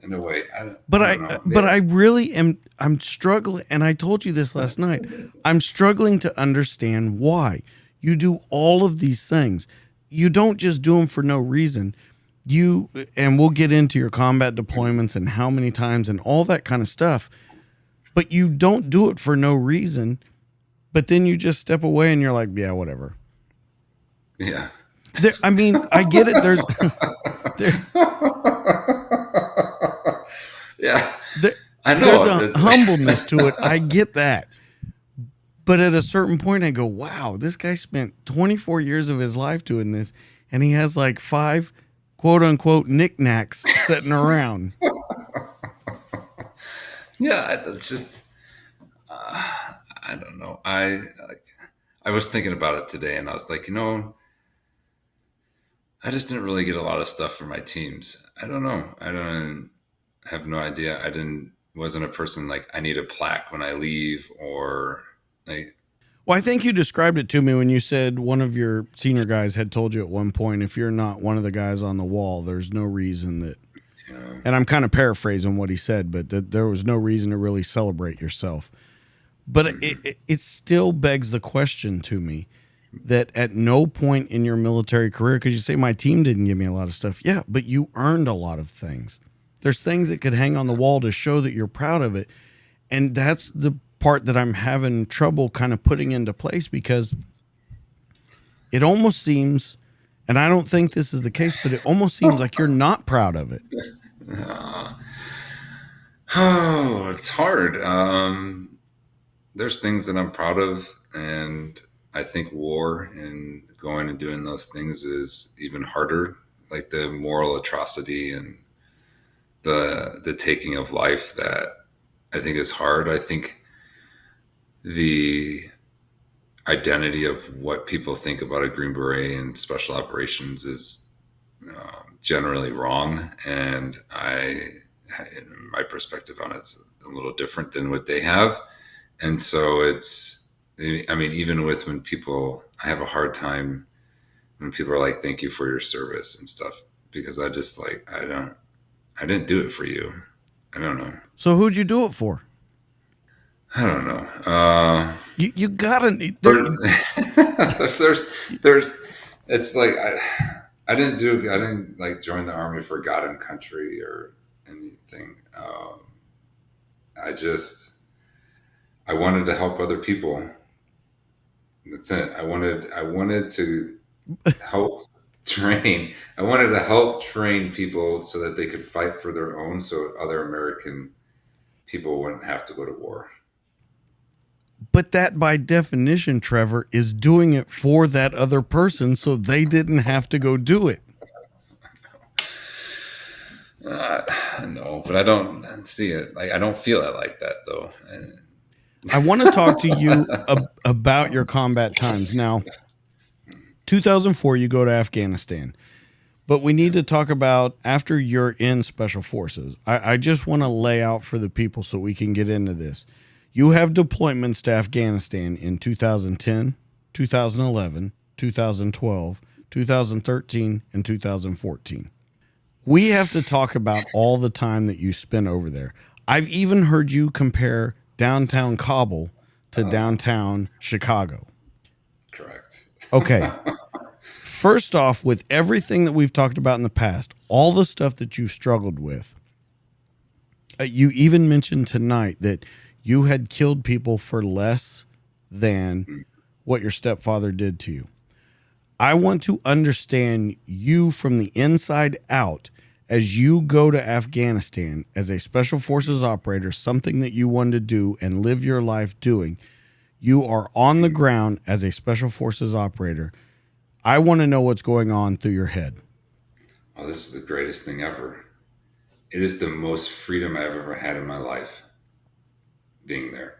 in a way. I don't know. but I really am. I'm struggling, and I told you this last night. I'm struggling to understand why you do all of these things. You don't just do them for no reason. And we'll get into your combat deployments and how many times and all that kind of stuff. But you don't do it for no reason. But then you just step away and you're like, yeah, whatever. Yeah. I mean, I get it. There's Yeah. there, I there's know. a humbleness to it. I get that. But at a certain point, I go, wow, this guy spent 24 years of his life doing this, and he has like 5 quote unquote knickknacks sitting around. Yeah. It's just, I don't know. I was thinking about it today, and I was like, I just didn't really get a lot of stuff for my teams. I don't know. I don't have no idea. Wasn't a person like I need a plaque when I leave, or like. Well, I think you described it to me when you said one of your senior guys had told you at one point, if you're not one of the guys on the wall, there's no reason that, and I'm kind of paraphrasing what he said, but that there was no reason to really celebrate yourself. But it still begs the question to me that at no point in your military career, because you say my team didn't give me a lot of stuff. Yeah, but you earned a lot of things. There's things that could hang on the wall to show that you're proud of it. And that's the part that I'm having trouble kind of putting into place, because it almost seems, and I don't think this is the case, but it almost seems like you're not proud of it. Oh, it's hard. There's things that I'm proud of, and I think war and going and doing those things is even harder. Like the moral atrocity and the taking of life, that I think is hard. I think the identity of what people think about a Green Beret and special operations is generally wrong, and my perspective on it's a little different than what they have. And so I mean, even with when people, I have a hard time when people are like, thank you for your service and stuff, because I just like, I didn't do it for you. I don't know. So who'd you do it for? I don't know. You gotta. There's, it's like, I didn't like join the army for God and country or anything. I just, I wanted to help other people. That's it. I wanted to help train. I wanted to help train people so that they could fight for their own, so other American people wouldn't have to go to war. But that, by definition, Trevor, is doing it for that other person so they didn't have to go do it. No, but I don't see it. Like, I don't feel it like that though. And I want to talk to you about your combat times. Now, 2004, you go to Afghanistan. But we need to talk about after you're in Special Forces. I just want to lay out for the people so we can get into this. You have deployments to Afghanistan in 2010, 2011, 2012, 2013, and 2014. We have to talk about all the time that you spent over there. I've even heard you compare downtown Kabul to downtown Chicago. correct. Okay. First off, with everything that we've talked about in the past, all the stuff that you struggled with, you even mentioned tonight that you had killed people for less than what your stepfather did to you. I want to understand you from the inside out as you go to Afghanistan as a special forces operator, something that you wanted to do and live your life doing. You are on the ground as a special forces operator. I want to know what's going on through your head. Oh, this is the greatest thing ever. It is the most freedom I've ever had in my life, being there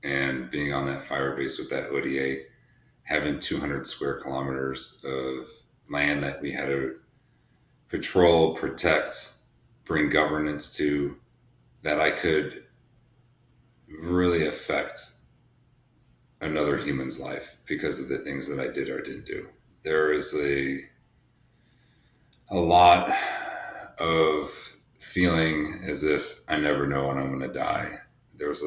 and being on that fire base with that ODA, having 200 square kilometers of land that we had to patrol, protect, bring governance to, that I could really affect another human's life because of the things that I did or didn't do. There is a lot of feeling as if I never know when I'm going to die. There was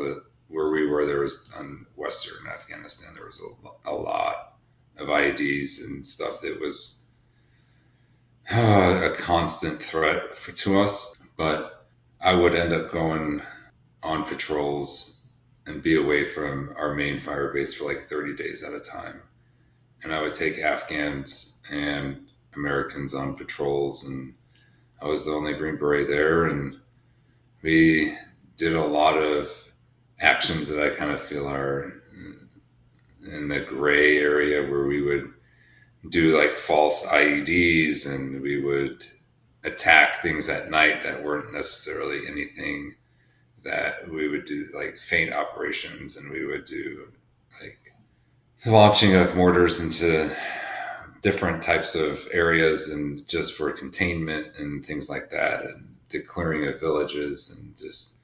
where we were, there was on Western Afghanistan, there was a lot of IEDs and stuff that was a constant threat to us. But I would end up going on patrols and be away from our main fire base for like 30 days at a time. And I would take Afghans and Americans on patrols, and I was the only Green Beret there. And we did a lot of actions that I kind of feel are in the gray area, where we would do like false IEDs and we would attack things at night that weren't necessarily anything, that we would do like feint operations, and we would do like launching of mortars into different types of areas and just for containment and things like that, and the clearing of villages, and just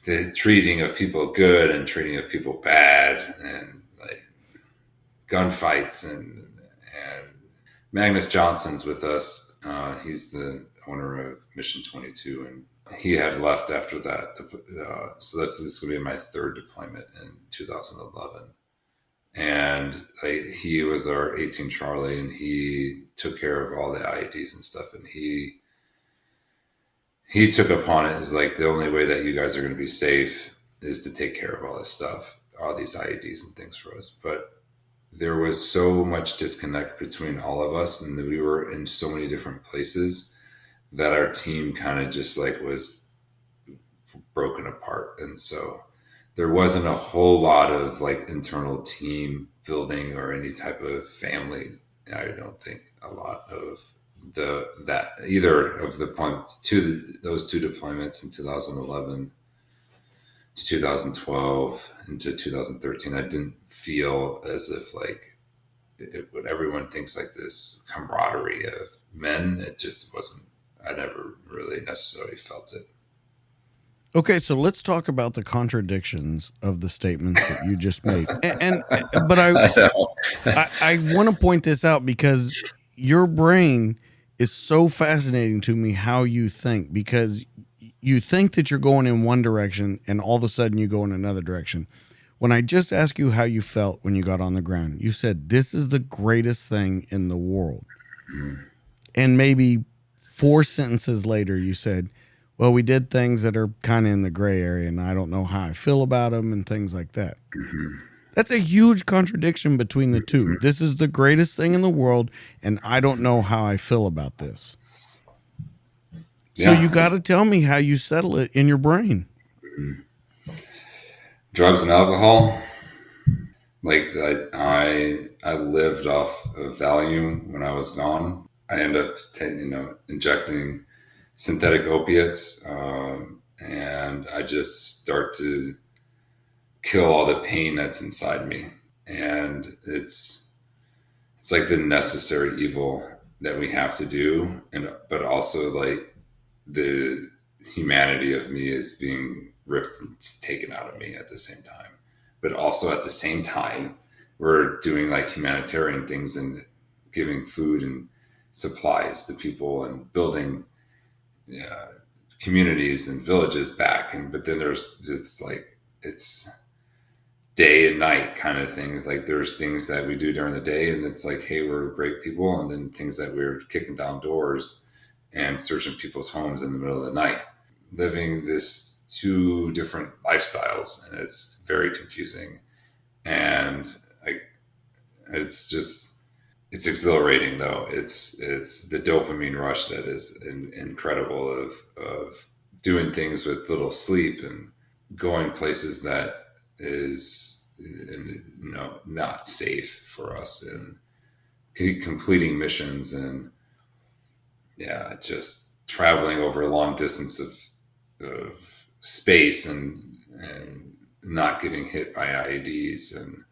the treating of people good and treating of people bad, and like gunfights. And Magnus Johnson's with us. He's the owner of Mission 22, and he had left after that. So this is going to be my third deployment in 2011. And he was our 18 Charlie, and he took care of all the IEDs and stuff. And he took upon it as like, the only way that you guys are going to be safe is to take care of all this stuff, all these IEDs and things for us. But there was so much disconnect between all of us, and we were in so many different places that our team kind of just like was broken apart. And so there wasn't a whole lot of like internal team building or any type of family. I don't think a lot of that either of the those two deployments in 2011 to 2012 into 2013. I didn't feel as if like what everyone thinks, like this camaraderie of men. It just wasn't. I never really necessarily felt it. Okay, so let's talk about the contradictions of the statements that you just made. But I want to point this out because your brain is so fascinating to me, how you think, because you think that you're going in one direction and all of a sudden you go in another direction. When I just asked you how you felt when you got on the ground, you said, "This is the greatest thing in the world." And maybe 4 sentences later, you said, well, we did things that are kind of in the gray area, and I don't know how I feel about them and things like that. That's a huge contradiction between the two. This is the greatest thing in the world, and I don't know how I feel about this. So Yeah. you got to tell me how you settle it in your brain. Drugs and alcohol. Like I lived off of Valium when I was gone. I ended up injecting synthetic opiates, and I just start to kill all the pain that's inside me. And it's like the necessary evil that we have to do, and but also like the humanity of me is being ripped and taken out of me at the same time. But also at the same time, we're doing like humanitarian things and giving food and supplies to people and building communities and villages back. And but then it's day and night kind of things. Like there's things that we do during the day, and it's like, hey, we're great people, and then things that we're kicking down doors and searching people's homes in the middle of the night, living this two different lifestyles, and it's very confusing. And like it's exhilarating though. It's the dopamine rush that is incredible of doing things with little sleep and going places that is not safe for us, and completing missions, and yeah, just traveling over a long distance of space, and not getting hit by IEDs, and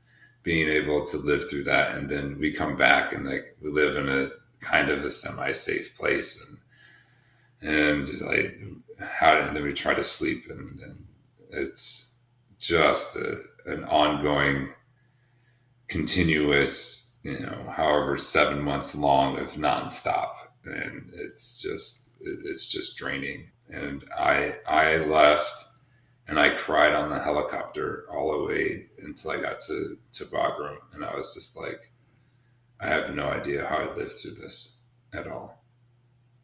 being able to live through that. And then we come back and like we live in a kind of a semi-safe place, and like and then we try to sleep, and it's just an ongoing continuous, however 7 months long of nonstop, and it's just draining. And I left, and I cried on the helicopter all the way until I got to Bagram, and I was just like, I have no idea how I lived through this at all.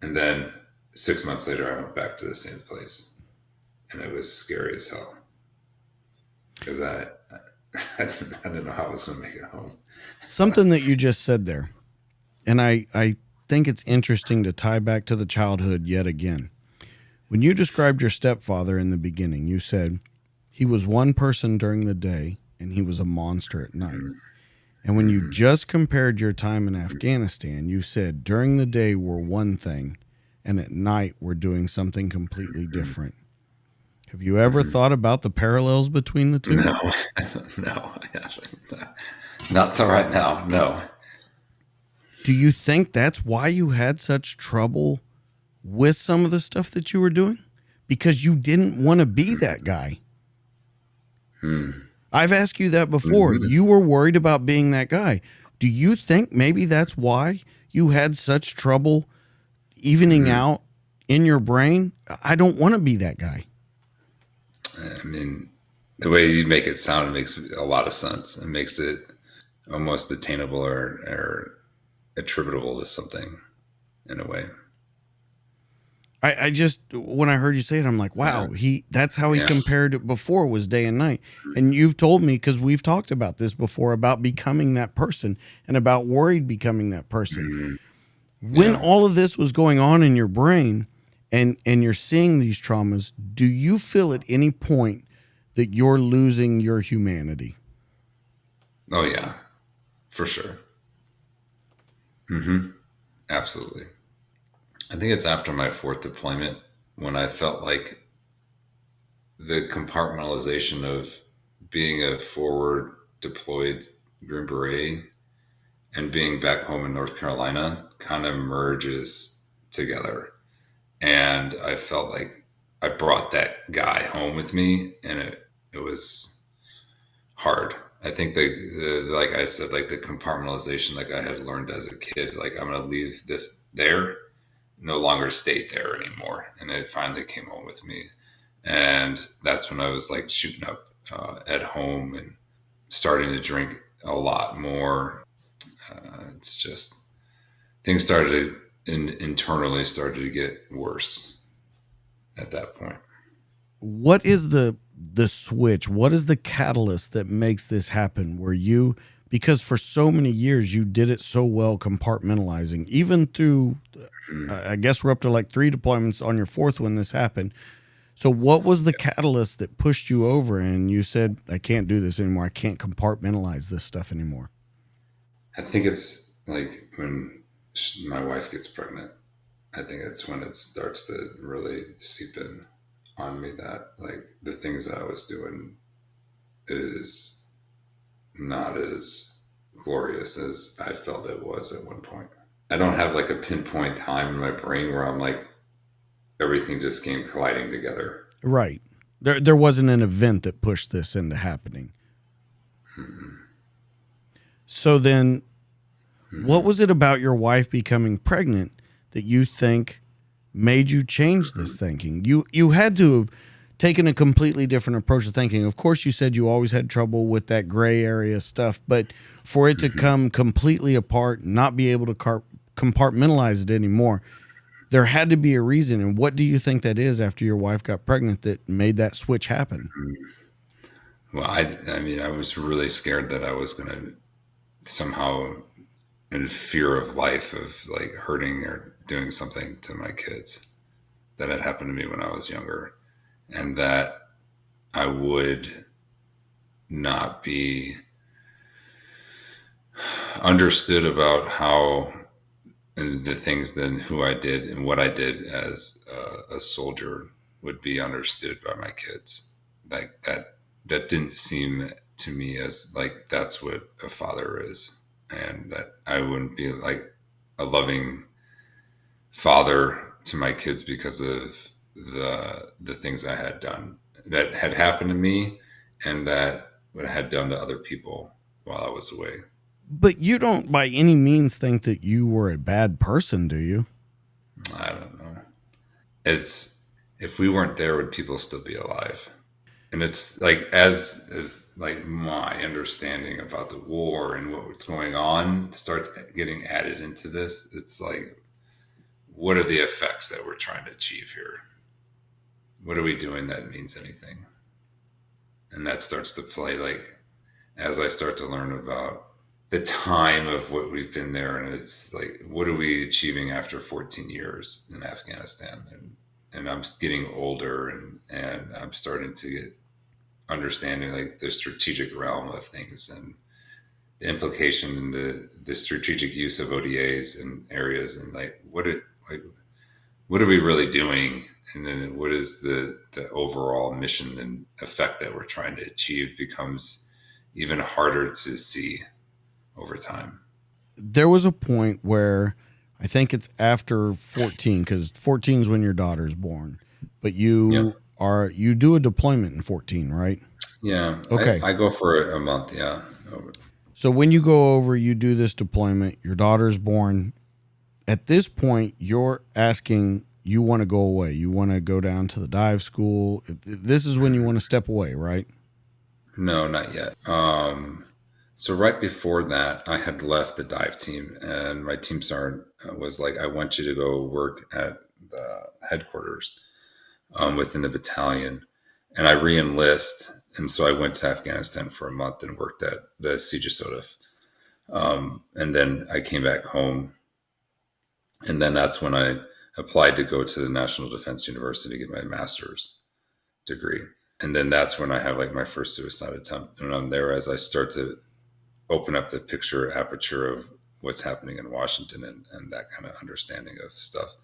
And then 6 months later, I went back to the same place, and it was scary as hell because I didn't know how I was going to make it home. Something that you just said there, and I think it's interesting to tie back to the childhood yet again. When you described your stepfather in the beginning, you said he was one person during the day and he was a monster at night. And when you just compared your time in Afghanistan, you said during the day we're one thing and at night we're doing something completely different. Have you ever thought about the parallels between the two? No, no, I haven't. Not till right now. No. Do you think that's why you had such trouble with some of the stuff that you were doing? Because you didn't want to be that guy. I've asked you that before. You were worried about being that guy. Do you think maybe that's why you had such trouble evening out in your brain? I don't want to be that guy. I mean, the way you make it sound, it makes a lot of sense. It makes it almost attainable or attributable to something in a way. I just, when I heard you say it, I'm like, wow, that's how he Yeah. compared it before, was day and night. And you've told me, because we've talked about this before, about becoming that person and about worried becoming that person. When all of this was going on in your brain and you're seeing these traumas, do you feel at any point that you're losing your humanity? Oh yeah, for sure. Absolutely. I think it's after my fourth deployment when I felt like the compartmentalization of being a forward deployed Green Beret and being back home in North Carolina kind of merges together. And I felt like I brought that guy home with me, and it was hard. I think like I said, like the compartmentalization, like I had learned as a kid, like I'm going to leave this there, no longer stayed there anymore. And it finally came home with me. And that's when I was like shooting up at home and starting to drink a lot more. It's just things internally started to get worse at that point. What is the switch? What is the catalyst that makes this happen? Where you, because for so many years you did it so well compartmentalizing, even through, I guess we're up to like 3 deployments on your 4th when this happened. So what was the catalyst that pushed you over and you said, I can't do this anymore. I can't compartmentalize this stuff anymore? I think it's like when my wife gets pregnant. I think it's when it starts to really seep in on me that like the things that I was doing is not as glorious as I felt it was at one point. I don't have like a pinpoint time in my brain where I'm like everything just came colliding together. Right. There wasn't an event that pushed this into happening. So then what was it about your wife becoming pregnant that you think made you change this thinking? You had to have taken a completely different approach to thinking. Of course, you said you always had trouble with that gray area stuff, but for it to come completely apart, not be able to compartmentalize it anymore, there had to be a reason. And what do you think that is after your wife got pregnant that made that switch happen? Well, I mean, I was really scared that I was going to somehow, in fear of life, of like hurting or doing something to my kids that had happened to me when I was younger, and that I would not be understood about how and the things then who I did and what I did as a soldier would be understood by my kids. Like that didn't seem to me as like that's what a father is, and that I wouldn't be like a loving father to my kids because of the things I had done that had happened to me and that what I had done to other people while I was away. But you don't by any means think that you were a bad person, do you? I don't know. It's if we weren't there, would people still be alive? And it's like as like my understanding about the war and what's going on starts getting added into this. It's like, what are the effects that we're trying to achieve here? What are we doing that means anything? And that starts to play like as I start to learn about the time of what we've been there, and it's like, what are we achieving after 14 years in Afghanistan? And I'm getting older, and I'm starting to get understanding like the strategic realm of things and the implication and the strategic use of ODAs and areas, and like what are we really doing, and then what is the overall mission and effect that we're trying to achieve becomes even harder to see over time. There was a point where I think it's after 14, because 14 is when your daughter's born, but Yeah. you do a deployment in 14, right? Yeah. Okay. I go for a month. Yeah. So when you go over, you do this deployment, your daughter's born. At this point, you're asking, you want to go away. You want to go down to the dive school. This is when you want to step away, right? No, not yet. So right before that, I had left the dive team, and my team sergeant was like, "I want you to go work at the headquarters within the battalion," and I re-enlist, and so I went to Afghanistan for a month and worked at the CJSOTF, and then I came back home, and then that's when I applied to go to the National Defense University to get my master's degree, and then that's when I have like my first suicide attempt, and I'm there as I start to open up the picture aperture of what's happening in Washington and that kind of understanding of stuff.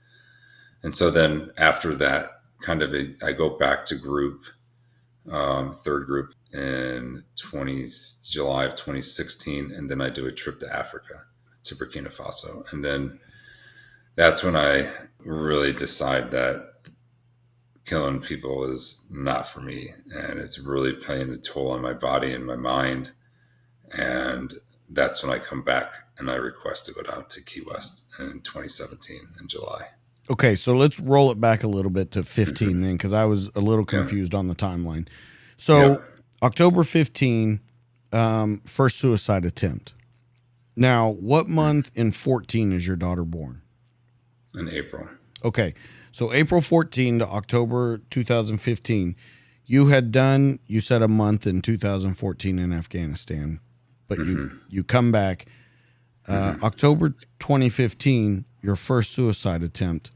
And so then after that, I go back to group, third group in July of 2016, and then I do a trip to Africa, to Burkina Faso, and then that's when I really decide that killing people is not for me, and it's really playing a toll on my body and my mind. And that's when I come back and I request to go down to Key West in 2017 in July. Okay, so let's roll it back a little bit to 15 then, because I was a little Yeah. confused on the timeline. Yeah. So October 15, first suicide attempt. Now, what month in 14 is your daughter born? In April. Okay. So April 14 to October 2015, you had done, you said a month in 2014 in Afghanistan, but you come back. October 2015, your first suicide attempt.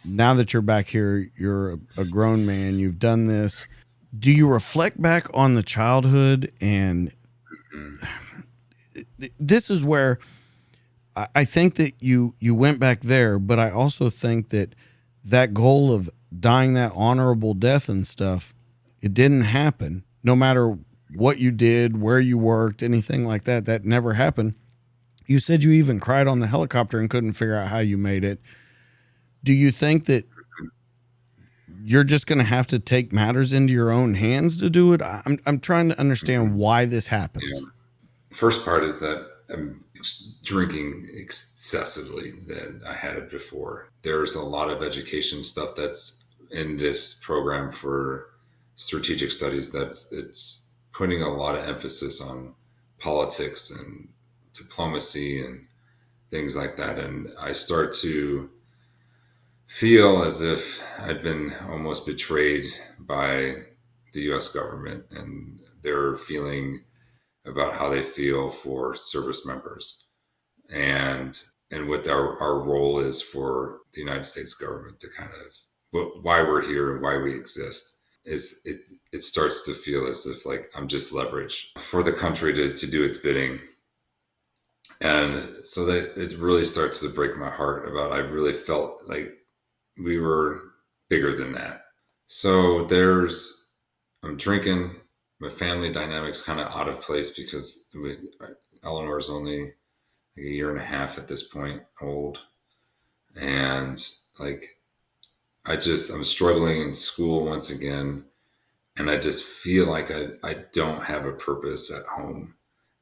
Now that you're back here, you're a grown man, you've done this. Do you reflect back on the childhood? And this is where I think that you went back there, but I also think that that goal of dying that honorable death and stuff, it didn't happen. No matter what you did, where you worked, anything like that, that never happened. You said you even cried on the helicopter and couldn't figure out how you made it. Do you think that you're just going to have to take matters into your own hands to do it? I'm trying to understand why this Yeah. happens. First part is that I'm drinking excessively than I had it before. There's a lot of education stuff that's in this program for strategic studies that's it's putting a lot of emphasis on politics and diplomacy and things like that. And I start to feel as if I'd been almost betrayed by the US government and their feeling about how they feel for service members and what our role is for the United States government to kind of why we're here and why we exist is it starts to feel as if like I'm just leverage for the country to do its bidding. And so that it really starts to break my heart about I really felt like we were bigger than that. So I'm drinking. My family dynamics kind of out of place because Eleanor's only like a year and a half at this point old, and like I'm struggling in school once again, and I just feel like I don't have a purpose at home,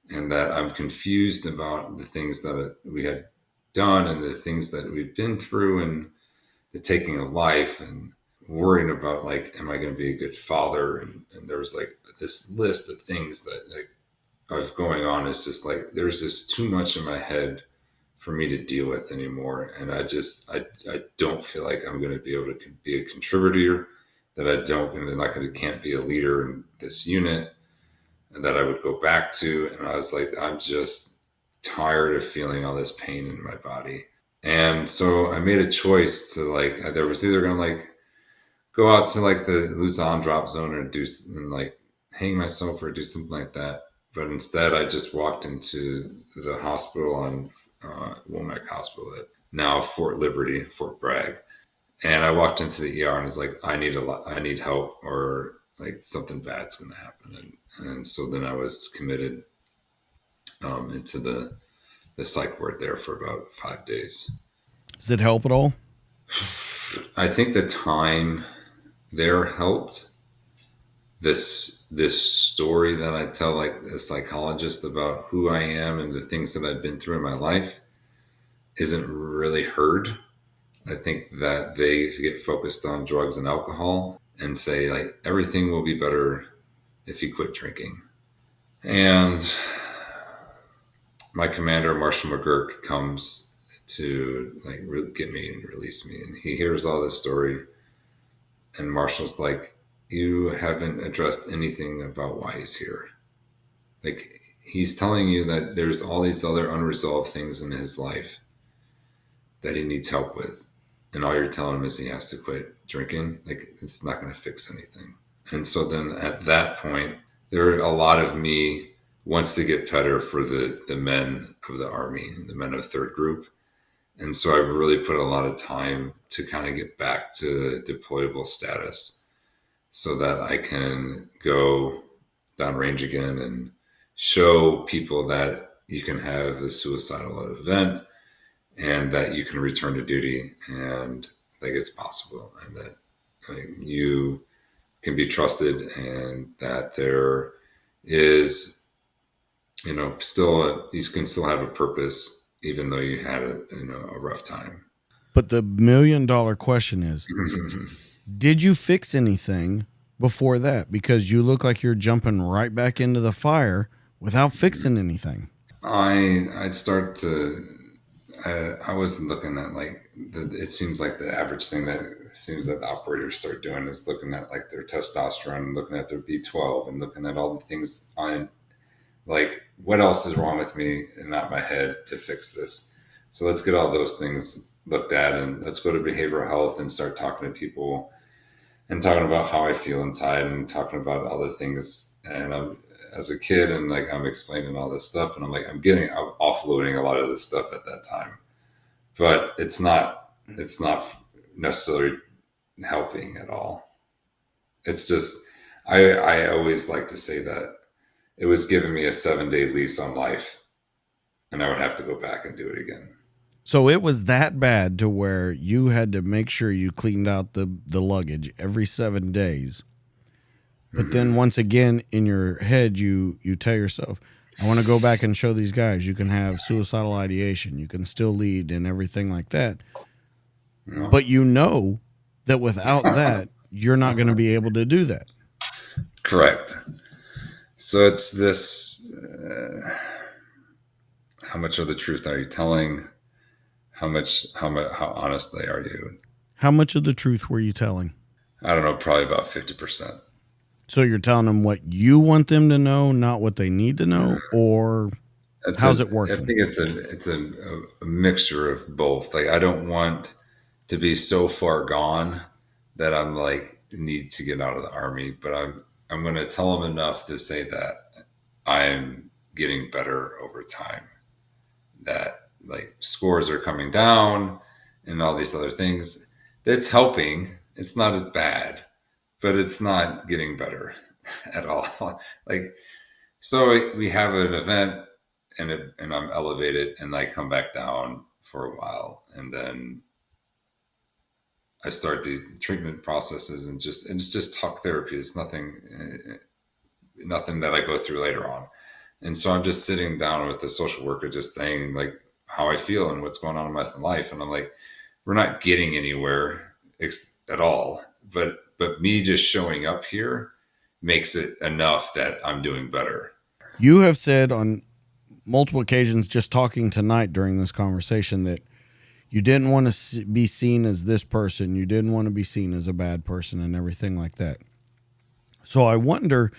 and that I'm confused about the things that we had done and the things that we've been through and the taking of life and worrying about like, am I going to be a good father? And there was like this list of things that like I was going on. It's just like, there's just too much in my head for me to deal with anymore. And I don't feel like I'm going to be able to be a contributor, that can't be a leader in this unit and that I would go back to. And I was like, I'm just tired of feeling all this pain in my body. And so I made a choice to like, there was either going to like go out to like the Luzon drop zone or and like hang myself or do something like that. But instead, I just walked into the hospital on Womack Hospital at now Fort Liberty, Fort Bragg. And I walked into the ER and was like, I need help or like something bad's going to happen. And so then I was committed into the psych ward there for about 5 days. Does it help at all? I think the time there helped. This story that I tell like a psychologist about who I am and the things that I've been through in my life isn't really heard. I think that they get focused on drugs and alcohol and say like everything will be better if you quit drinking. And my commander, Marshal McGurk, comes to like get me and release me. And he hears all this story. And Marshall's like, you haven't addressed anything about why he's here. Like, he's telling you that there's all these other unresolved things in his life that he needs help with. And all you're telling him is he has to quit drinking. Like, it's not going to fix anything. And so then at that point, there are a lot of me wants to get better for the men of the Army, the men of third group. And so I really put a lot of time to kind of get back to deployable status so that I can go downrange again and show people that you can have a suicidal event and that you can return to duty and that it's possible and that you can be trusted and that there is, you can still have a purpose even though you had a rough time. But the $1,000,000 question is, did you fix anything before that? Because you look like you're jumping right back into the fire without fixing anything. I'd start to. I was looking at like it seems like the average thing that it seems that the operators start doing is looking at like their testosterone, looking at their B12, and looking at all the things on like what else is wrong with me and not my head to fix this. So let's get all those things looked at, and let's go to behavioral health and start talking to people and talking about how I feel inside and talking about other things. And I'm as a kid and like I'm explaining all this stuff and I'm offloading a lot of this stuff at that time. But it's not necessarily helping at all. It's just I always like to say that it was giving me a 7 day lease on life and I would have to go back and do it again. So it was that bad to where you had to make sure you cleaned out the luggage every 7 days. But then once again in your head you tell yourself, I want to go back and show these guys you can have suicidal ideation, you can still lead and everything like that. You know? But you know that without that, you're not going to be able to do that. Correct. So it's this how much of the truth are you telling? How honestly are you? How much of the truth were you telling? I don't know, probably about 50%. So you're telling them what you want them to know, not what they need to know, or It's how's a it I working? think it's a mixture of both. Like I don't want to be so far gone that I'm like need to get out of the army, but I'm going to tell them enough to say that I'm getting better over time. That like scores are coming down and all these other things. That's helping. It's not as bad, but it's not getting better at all. Like so we have an event and I'm elevated and I come back down for a while and then I start the treatment processes and it's just talk therapy. It's nothing that I go through later on. And so I'm just sitting down with the social worker, just saying like how I feel and what's going on in my life. And I'm like, we're not getting anywhere at all. But me just showing up here makes it enough that I'm doing better. You have said on multiple occasions, just talking tonight during this conversation, that you didn't want to be seen as this person. You didn't want to be seen as a bad person and everything like that. So I wonder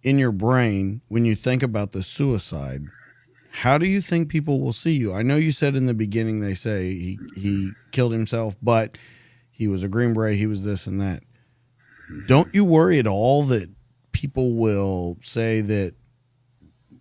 in your brain, when you think about the suicide, how do you think people will see you? I know you said in the beginning they say he killed himself, but he was a Green Beret, he was this and that. Don't you worry at all that people will say that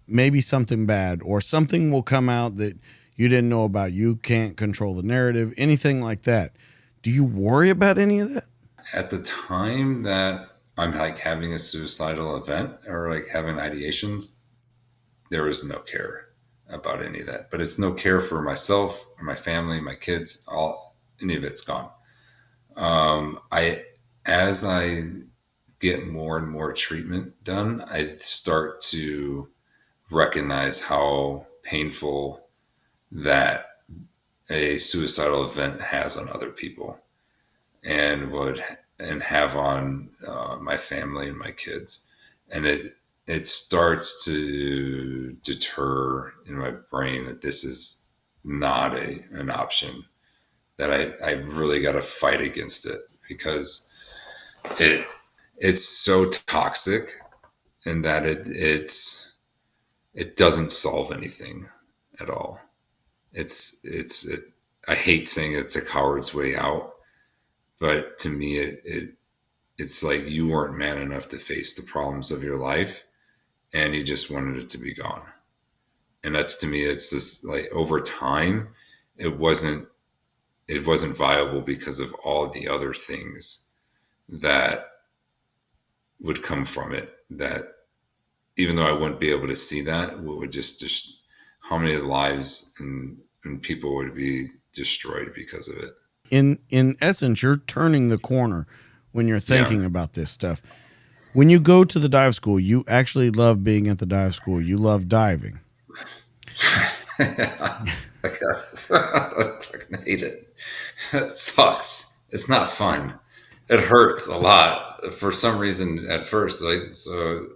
maybe something bad or something will come out that you didn't know about? You can't control the narrative, anything like that. Do you worry about any of that? At the time that I'm like having a suicidal event or like having ideations, there was no care about any of that. But it's no care for myself or my family, my kids, all any of it's gone. I as I get more and more treatment done, I start to recognize how painful that a suicidal event has on other people and would and have on my family and my kids, and it starts to deter in my brain that this is not an option, that I really got to fight against it because it it's so toxic and that it doesn't solve anything at all. It I hate saying it's a coward's way out, but to me it's like you weren't man enough to face the problems of your life and you just wanted it to be gone. And that's to me it's this like over time it wasn't it wasn't viable because of all the other things that would come from it, that even though I wouldn't be able to see that, what would just how many lives and people would be destroyed because of it. In essence, you're turning the corner when you're Yeah. thinking about this stuff. When you go to the dive school, you actually love being at the dive school. You love diving. I guess. I fucking hate it. It sucks. It's not fun. It hurts a lot for some reason at first. Like so,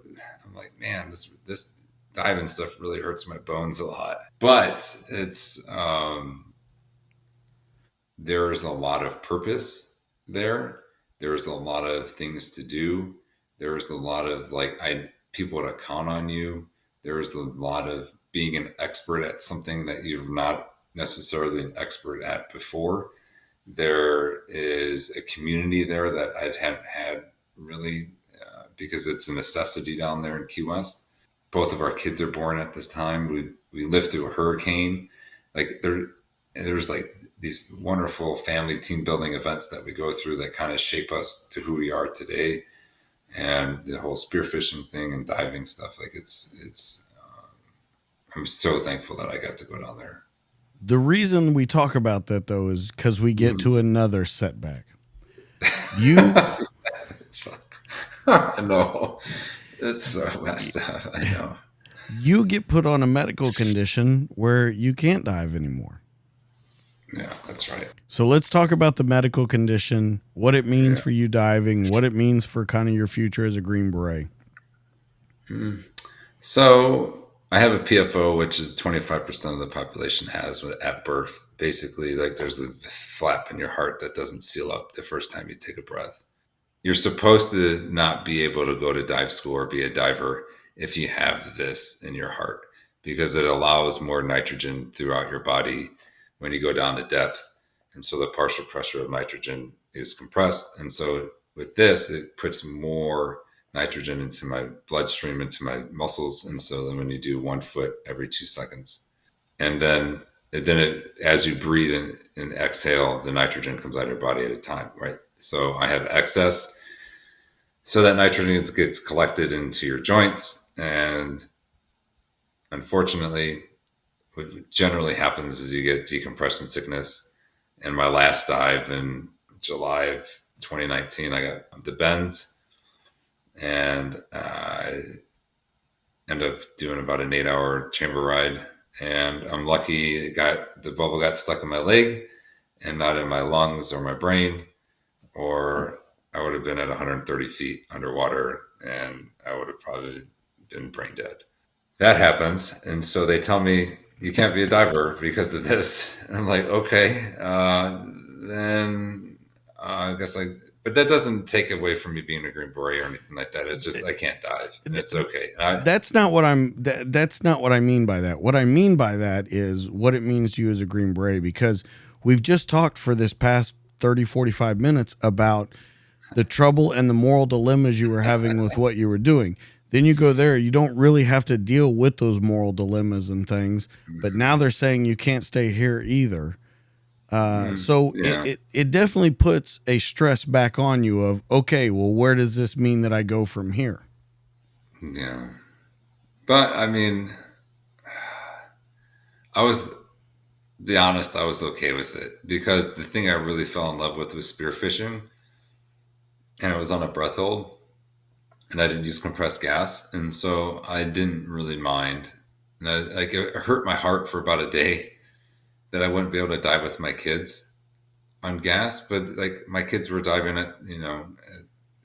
I'm like, man, this. diving stuff really hurts my bones a lot. But it's there's a lot of purpose there. There's a lot of things to do. There's a lot of I people to count on you. There's a lot of being an expert at something that you're not necessarily an expert at before. There is a community there that I hadn't had really because it's a necessity down there in Key West. Both of our kids are born at this time. We lived through a hurricane. Like there's like these wonderful family team building events that we go through that kind of shape us to who we are today. And the whole spearfishing thing and diving stuff, like it's I'm so thankful that I got to go down there. The reason we talk about that though is because we get to another setback. You I know. It's so messed up. I know. you get put on a medical condition where you can't dive anymore. Yeah, that's right. So let's talk about the medical condition, what it means Yeah. for you diving, what it means for kind of your future as a Green Beret. So I have a PFO, which is 25% of the population has at birth. Basically, like there's a flap in your heart that doesn't seal up the first time you take a breath. You're supposed to not be able to go to dive school or be a diver if you have this in your heart because it allows more nitrogen throughout your body when you go down to depth. And so the partial pressure of nitrogen is compressed. And so with this, it puts more nitrogen into my bloodstream, into my muscles. And so then when you do 1 foot every 2 seconds, and then as you breathe and exhale, the nitrogen comes out of your body at a time, right? So I have excess. So that nitrogen gets collected into your joints. And unfortunately, what generally happens is you get decompression sickness. And my last dive in July of 2019, I got the bends and I ended up doing about an 8-hour chamber ride. And I'm lucky the bubble got stuck in my leg and not in my lungs or my brain, or I would have been at 130 feet underwater and I would have probably been brain dead. That happens. And so they tell me, you can't be a diver because of this. And I'm like, okay, then I guess but that doesn't take away from me being a Green Beret or anything like that. It's just, I can't dive and it's okay. That's not what that's not what I mean by that. What I mean by that is what it means to you as a Green Beret, because we've just talked for this past 30, 45 minutes about the trouble and the moral dilemmas you were having with what you were doing. Then you go there, you don't really have to deal with those moral dilemmas and things, but now they're saying you can't stay here either. So Yeah. it definitely puts a stress back on you of, okay, well, where does this mean that I go from here? Yeah. But I mean, be honest, I was okay with it because the thing I really fell in love with was spearfishing, and it was on a breath hold, and I didn't use compressed gas, and so I didn't really mind. And it hurt my heart for about a day that I wouldn't be able to dive with my kids on gas, but like my kids were diving at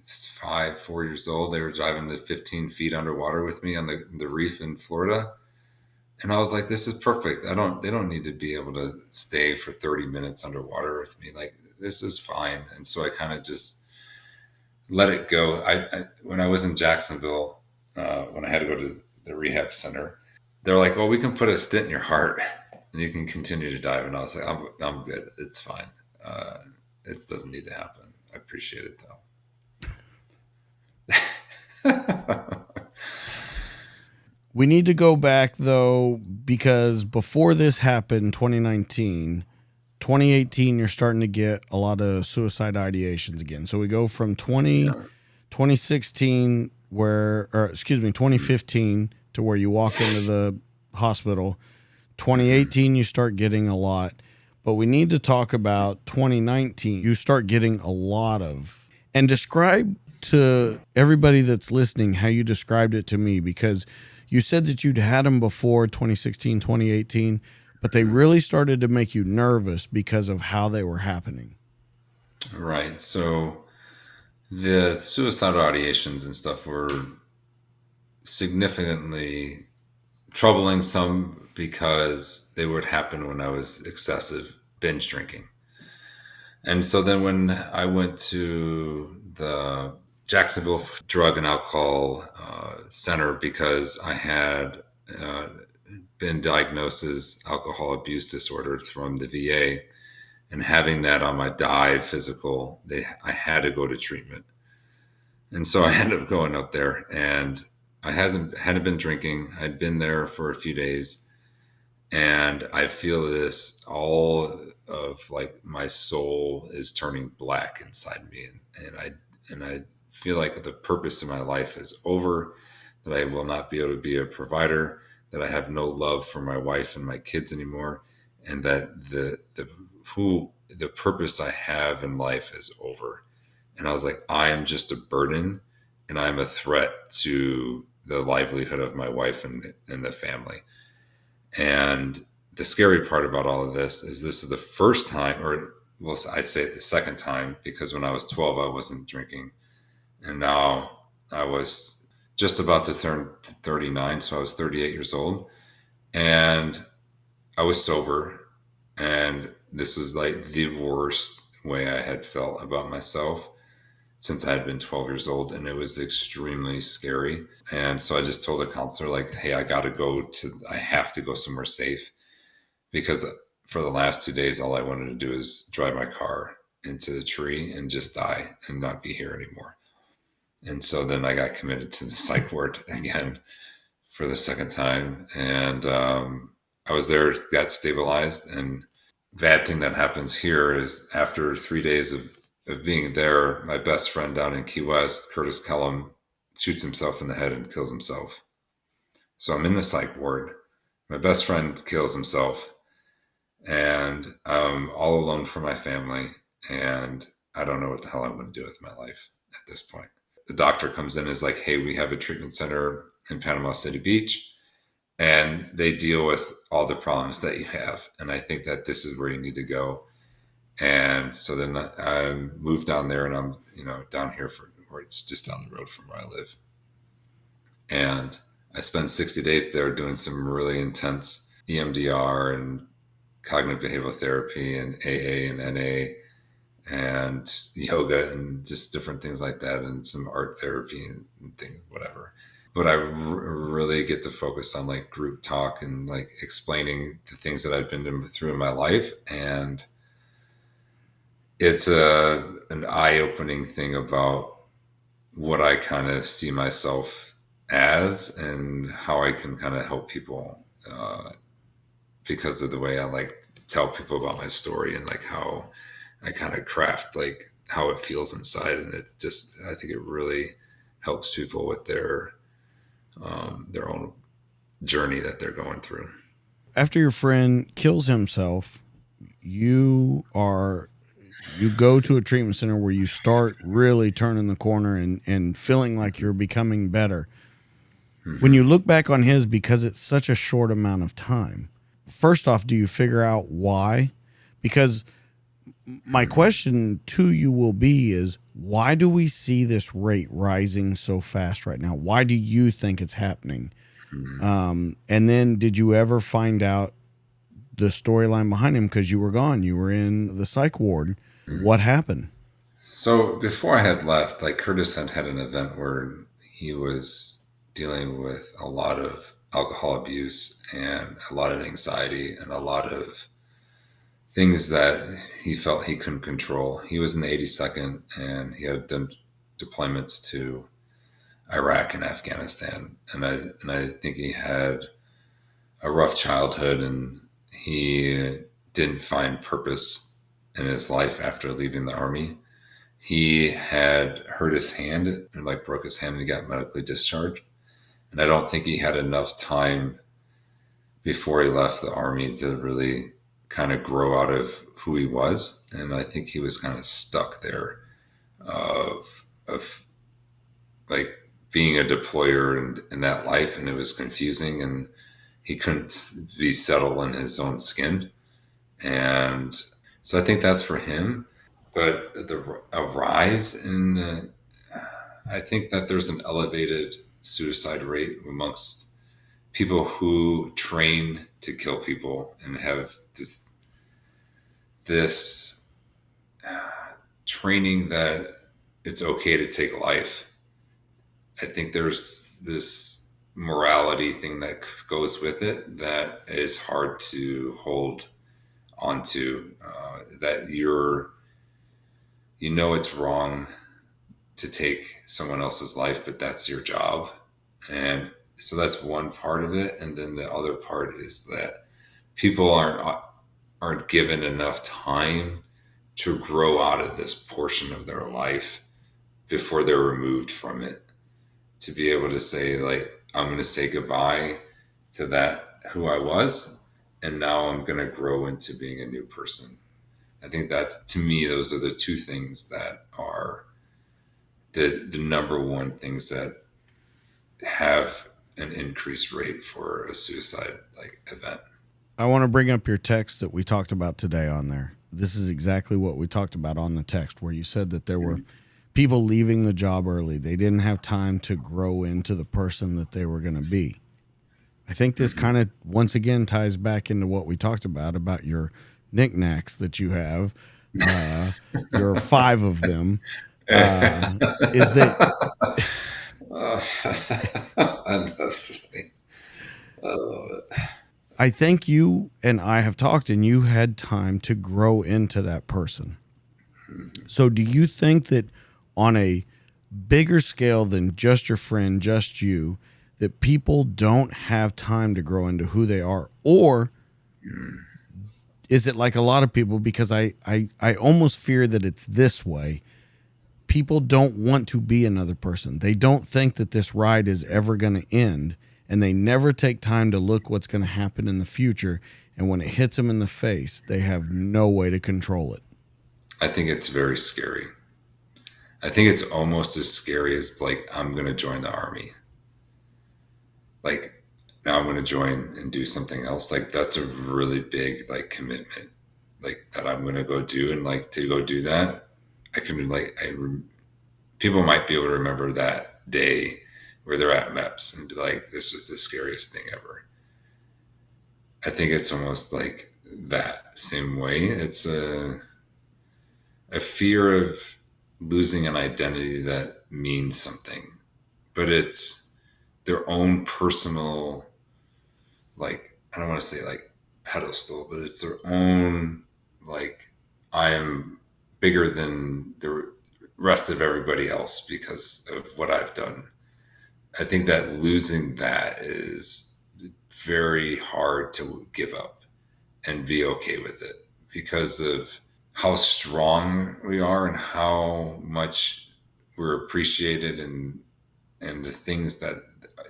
5, 4 years old. They were diving to 15 feet underwater with me on the reef in Florida. And I was like, this is perfect. They don't need to be able to stay for 30 minutes underwater with me. Like, this is fine. And so I kind of just let it go. When I was in Jacksonville, when I had to go to the rehab center, they're like, well, we can put a stent in your heart and you can continue to dive. And I was like, I'm good. It's fine. It doesn't need to happen. I appreciate it though. We need to go back though, because before this happened, 2018, you're starting to get a lot of suicide ideations again. So we go from 2016 2015 to where you walk into the hospital. 2018, you start getting a lot, but we need to talk about 2019. You start getting a lot of, and describe to everybody that's listening how you described it to me, because you said that you'd had them before 2016, 2018, but they really started to make you nervous because of how they were happening. Right. So the suicidal ideations and stuff were significantly troubling, some because they would happen when I was excessive binge drinking. And so then when I went to the Jacksonville Drug and Alcohol Center, because I had uh, been diagnosed as alcohol abuse disorder from the VA, and having that on my DIVE physical, I had to go to treatment. And so I ended up going up there, and I hadn't been drinking. I'd been there for a few days, and I feel this all of like my soul is turning black inside me, and I feel like the purpose of my life is over, that I will not be able to be a provider, that I have no love for my wife and my kids anymore, and that the purpose I have in life is over. And I was like, I am just a burden, and I'm a threat to the livelihood of my wife and the family. And the scary part about all of this is the first time, or well, I'd say the second time, because when I was 12, I wasn't drinking. And now I was just about to turn 39. So I was 38 years old, and I was sober. And this was like the worst way I had felt about myself since I had been 12 years old. And it was extremely scary. And so I just told the counselor, like, hey, I have to go somewhere safe, because for the last 2 days, all I wanted to do is drive my car into the tree and just die and not be here anymore. And so then I got committed to the psych ward again for the second time. And I was there, got stabilized. And bad thing that happens here is after 3 days of being there, my best friend down in Key West, Curtis Kellum, shoots himself in the head and kills himself. So I'm in the psych ward. My best friend kills himself, and I'm all alone for my family. And I don't know what the hell I'm going to do with my life at this point. The doctor comes in and is like, hey, we have a treatment center in Panama City Beach, and they deal with all the problems that you have. And I think that this is where you need to go. And so then I moved down there, and I'm, down here where it's just down the road from where I live. And I spent 60 days there doing some really intense EMDR and cognitive behavioral therapy and AA and NA and yoga and just different things like that, and some art therapy and things, whatever. But really get to focus on like group talk and like explaining the things that I've been through in my life. And it's an eye-opening thing about what I kind of see myself as and how I can kind of help people, because of the way I like to tell people about my story, and like how I kind of craft like how it feels inside. And it just, I think it really helps people with their own journey that they're going through. After your friend kills himself, you are you go to a treatment center where you start really turning the corner and feeling like you're becoming better. When you Mm-hmm. look back on his, because it's such a short amount of time, first off, do you figure out why? Because my question to you will be is, why do we see this rate rising so fast right now? Why do you think it's happening? And then did you ever find out the storyline behind him? Because you were gone, you were in the psych ward. What happened? So before I had left, like Curtis had an event where he was dealing with a lot of alcohol abuse and a lot of anxiety and a lot of things that he felt he couldn't control. He was in the 82nd, and he had done deployments to Iraq and Afghanistan. And I think he had a rough childhood, and he didn't find purpose in his life after leaving the army. He had hurt his hand and like broke his hand, and he got medically discharged. And I don't think he had enough time before he left the army to really kind of grow out of who he was. And I think he was kind of stuck there of like being a deployer in that life. And it was confusing, and he couldn't be settled in his own skin. And so I think that's for him. But a rise in, I think that there's an elevated suicide rate amongst people who train to kill people and have this training that it's okay to take life. I think there's this morality thing that goes with it that is hard to hold onto. That it's wrong to take someone else's life, but that's your job, and so that's one part of it. And then the other part is that people aren't given enough time to grow out of this portion of their life before they're removed from it, to be able to say, like, I'm going to say goodbye to that who I was, and now I'm going to grow into being a new person. I think that's, to me, those are the two things that are the number one things that have an increased rate for a suicide like event. I want to bring up your text that we talked about today on there. This is exactly what we talked about on the text, where you said that there were people leaving the job early. They didn't have time to grow into the person that they were going to be. I think this kind of once again ties back into what we talked about your knickknacks that you have. Your 5 of them. Is that Honestly, I love it. I think you and I have talked and you had time to grow into that person. So do you think that on a bigger scale than just your friend, just you, that people don't have time to grow into who they are? Or is it like a lot of people, because I almost fear that it's this way. People don't want to be another person. They don't think that this ride is ever going to end, and they never take time to look what's going to happen in the future. And when it hits them in the face, they have no way to control it. I think it's very scary. I think it's almost as scary as, like, I'm going to join the army. Like, now I'm going to join and do something else. Like, that's a really big, like, commitment, like, that I'm going to go do. And, like, to go do that, I can, like, people might be able to remember that day where they're at MEPS and be like, this was the scariest thing ever. I think it's almost like that same way. It's a fear of losing an identity that means something, but it's their own personal, like, I don't want to say like pedestal, but it's their own, like, I am bigger than the rest of everybody else because of what I've done. I think that losing that is very hard to give up and be okay with it because of how strong we are and how much we're appreciated, and the things that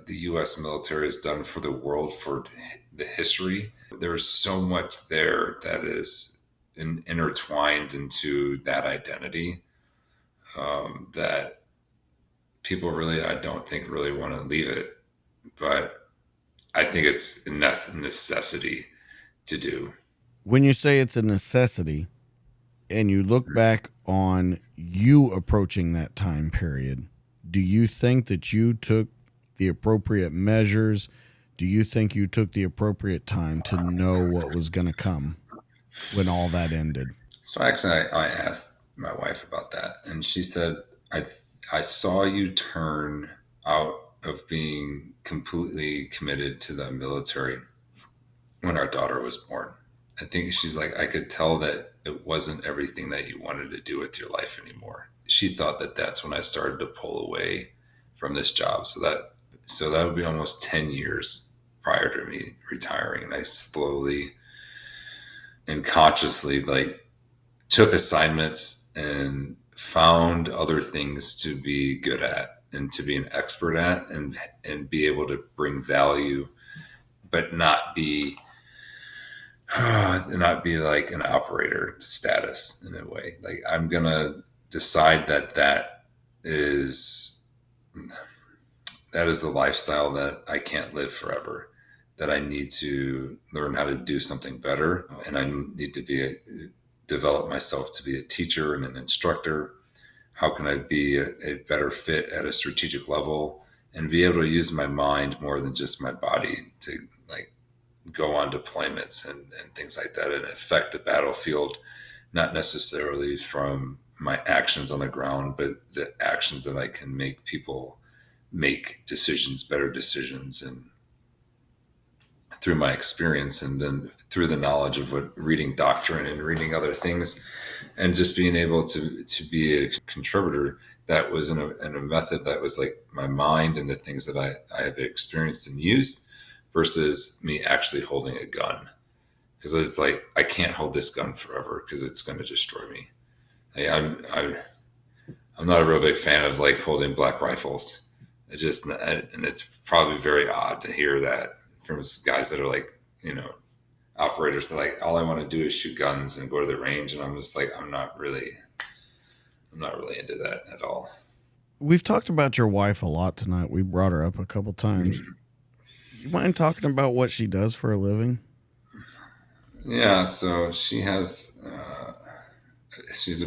the US military has done for the world, for the history. There's so much there that is intertwined into that identity, that people really, I don't think, really want to leave it. But I think it's a necessity to do. When you say it's a necessity and you look back on you approaching that time period, do you think that you took the appropriate measures? Do you think you took the appropriate time to know what was going to come when all that ended? So actually, I asked my wife about that, and she said, I saw you turn out of being completely committed to the military when our daughter was born. I think she's like, I could tell that it wasn't everything that you wanted to do with your life anymore. She thought that that's when I started to pull away from this job. So that would be almost 10 years prior to me retiring. And I slowly and consciously, like, took assignments and found other things to be good at and to be an expert at, and be able to bring value, but not be like an operator status in a way. Like, I'm gonna decide is that is a lifestyle that I can't live forever, that I need to learn how to do something better, and I need to develop myself to be a teacher and an instructor. How can I be a better fit at a strategic level and be able to use my mind more than just my body to like go on deployments and things like that and affect the battlefield, not necessarily from my actions on the ground, but the actions that I can make people make decisions, better decisions, and through my experience, and then through the knowledge of what reading doctrine and reading other things, and just being able to be a contributor that was in a method that was like my mind and the things that I have experienced and used versus me actually holding a gun. Because it's like I can't hold this gun forever because it's going to destroy me. Like, I'm not a real big fan of like holding black rifles. It just, and it's probably very odd to hear that from guys that are like, operators that like, all I want to do is shoot guns and go to the range. And I'm just like, I'm not really into that at all. We've talked about your wife a lot tonight. We brought her up a couple times. You mind talking about what she does for a living? Yeah. So she's a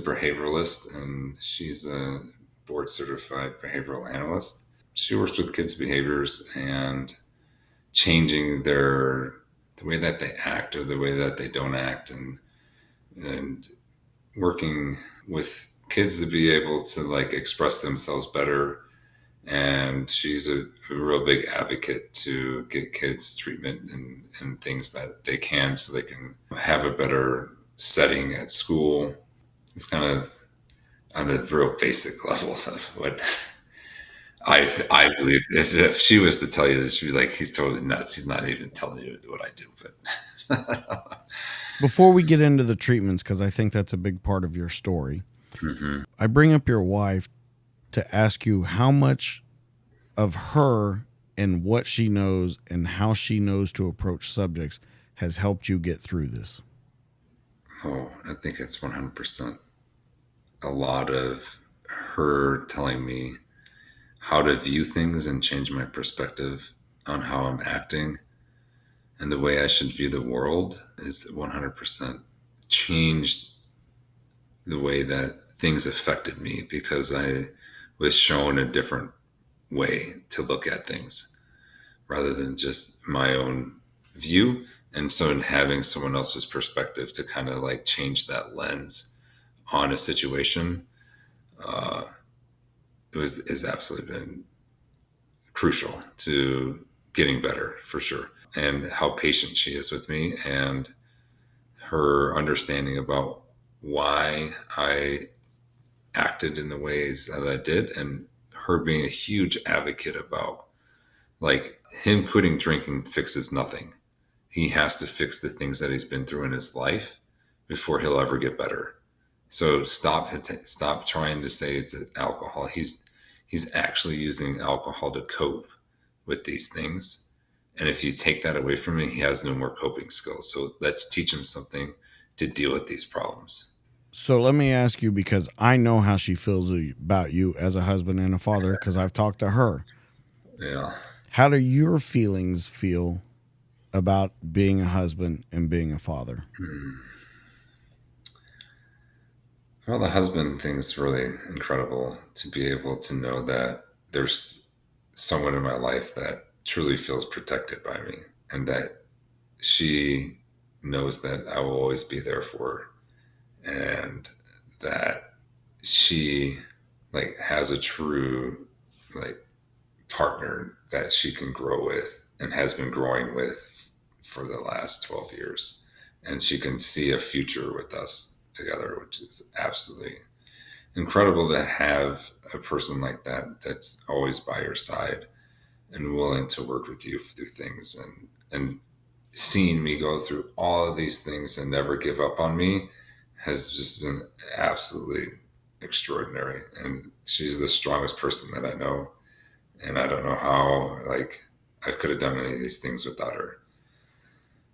behavioralist and she's a board certified behavioral analyst. She works with kids' behaviors and changing the way that they act or the way that they don't act, and working with kids to be able to like express themselves better. And she's a real big advocate to get kids treatment and things that they can so they can have a better setting at school. It's kind of on a real basic level of what I believe. If she was to tell you this, she'd be like, he's totally nuts. He's not even telling you what I do. But Before we get into the treatments, because I think that's a big part of your story, mm-hmm. I bring up your wife to ask you how much of her and what she knows and how she knows to approach subjects has helped you get through this. Oh, I think it's 100% a lot of her telling me how to view things and change my perspective on how I'm acting and the way I should view the world is 100% changed the way that things affected me because I was shown a different way to look at things rather than just my own view. And so, in having someone else's perspective to kind of like change that lens on a situation, uh, is absolutely been crucial to getting better for sure. And how patient she is with me and her understanding about why I acted in the ways that I did, and her being a huge advocate about like him quitting drinking fixes nothing. He has to fix the things that he's been through in his life before he'll ever get better. So stop trying to say it's alcohol. He's actually using alcohol to cope with these things. And if you take that away from him, he has no more coping skills. So let's teach him something to deal with these problems. So let me ask you, because I know how she feels about you as a husband and a father, because I've talked to her. Yeah. How do your feelings feel about being a husband and being a father? Well, the husband thing is really incredible to be able to know that there's someone in my life that truly feels protected by me and that she knows that I will always be there for her and that she like has a true like partner that she can grow with and has been growing with for the last 12 years. And she can see a future with us together, which is absolutely incredible to have a person like that that's always by your side and willing to work with you through things, and seeing me go through all of these things and never give up on me has just been absolutely extraordinary. And she's the strongest person that I know, and I don't know how like I could have done any of these things without her.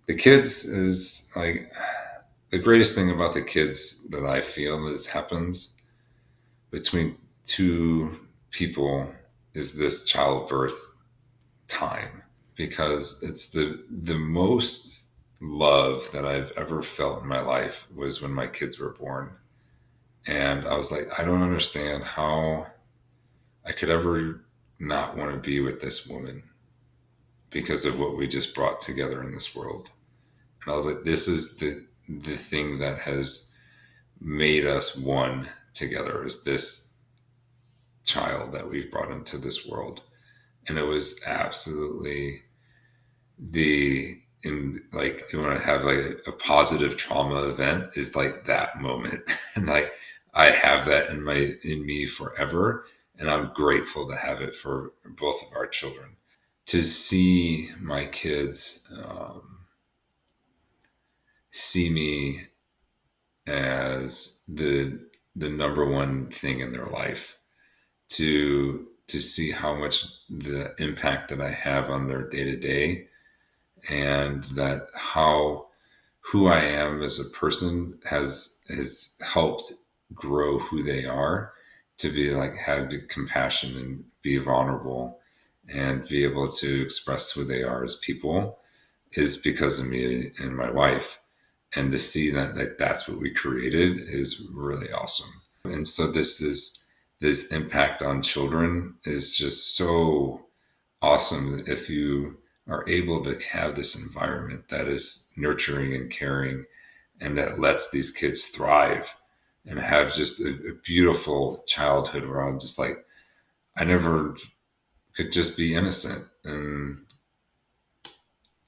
The kids is like the greatest thing about the kids that I feel is happens between two people is this childbirth time, because it's the most love that I've ever felt in my life was when my kids were born. And I was like, I don't understand how I could ever not want to be with this woman because of what we just brought together in this world. And I was like, this is the thing that has made us one together, is this child that we've brought into this world. And it was absolutely in like, you want to have like a positive trauma event is like that moment. And like, I have that in me forever. And I'm grateful to have it for both of our children. To see my kids see me as the number one thing in their life, to see how much the impact that I have on their day to day, and that how who I am as a person has helped grow who they are, to be like, have the compassion and be vulnerable and be able to express who they are as people, is because of me and my wife. And to see that like that's what we created is really awesome. And so this impact on children is just so awesome, if you are able to have this environment that is nurturing and caring, and that lets these kids thrive and have just a beautiful childhood where I'm just like, I never could just be innocent and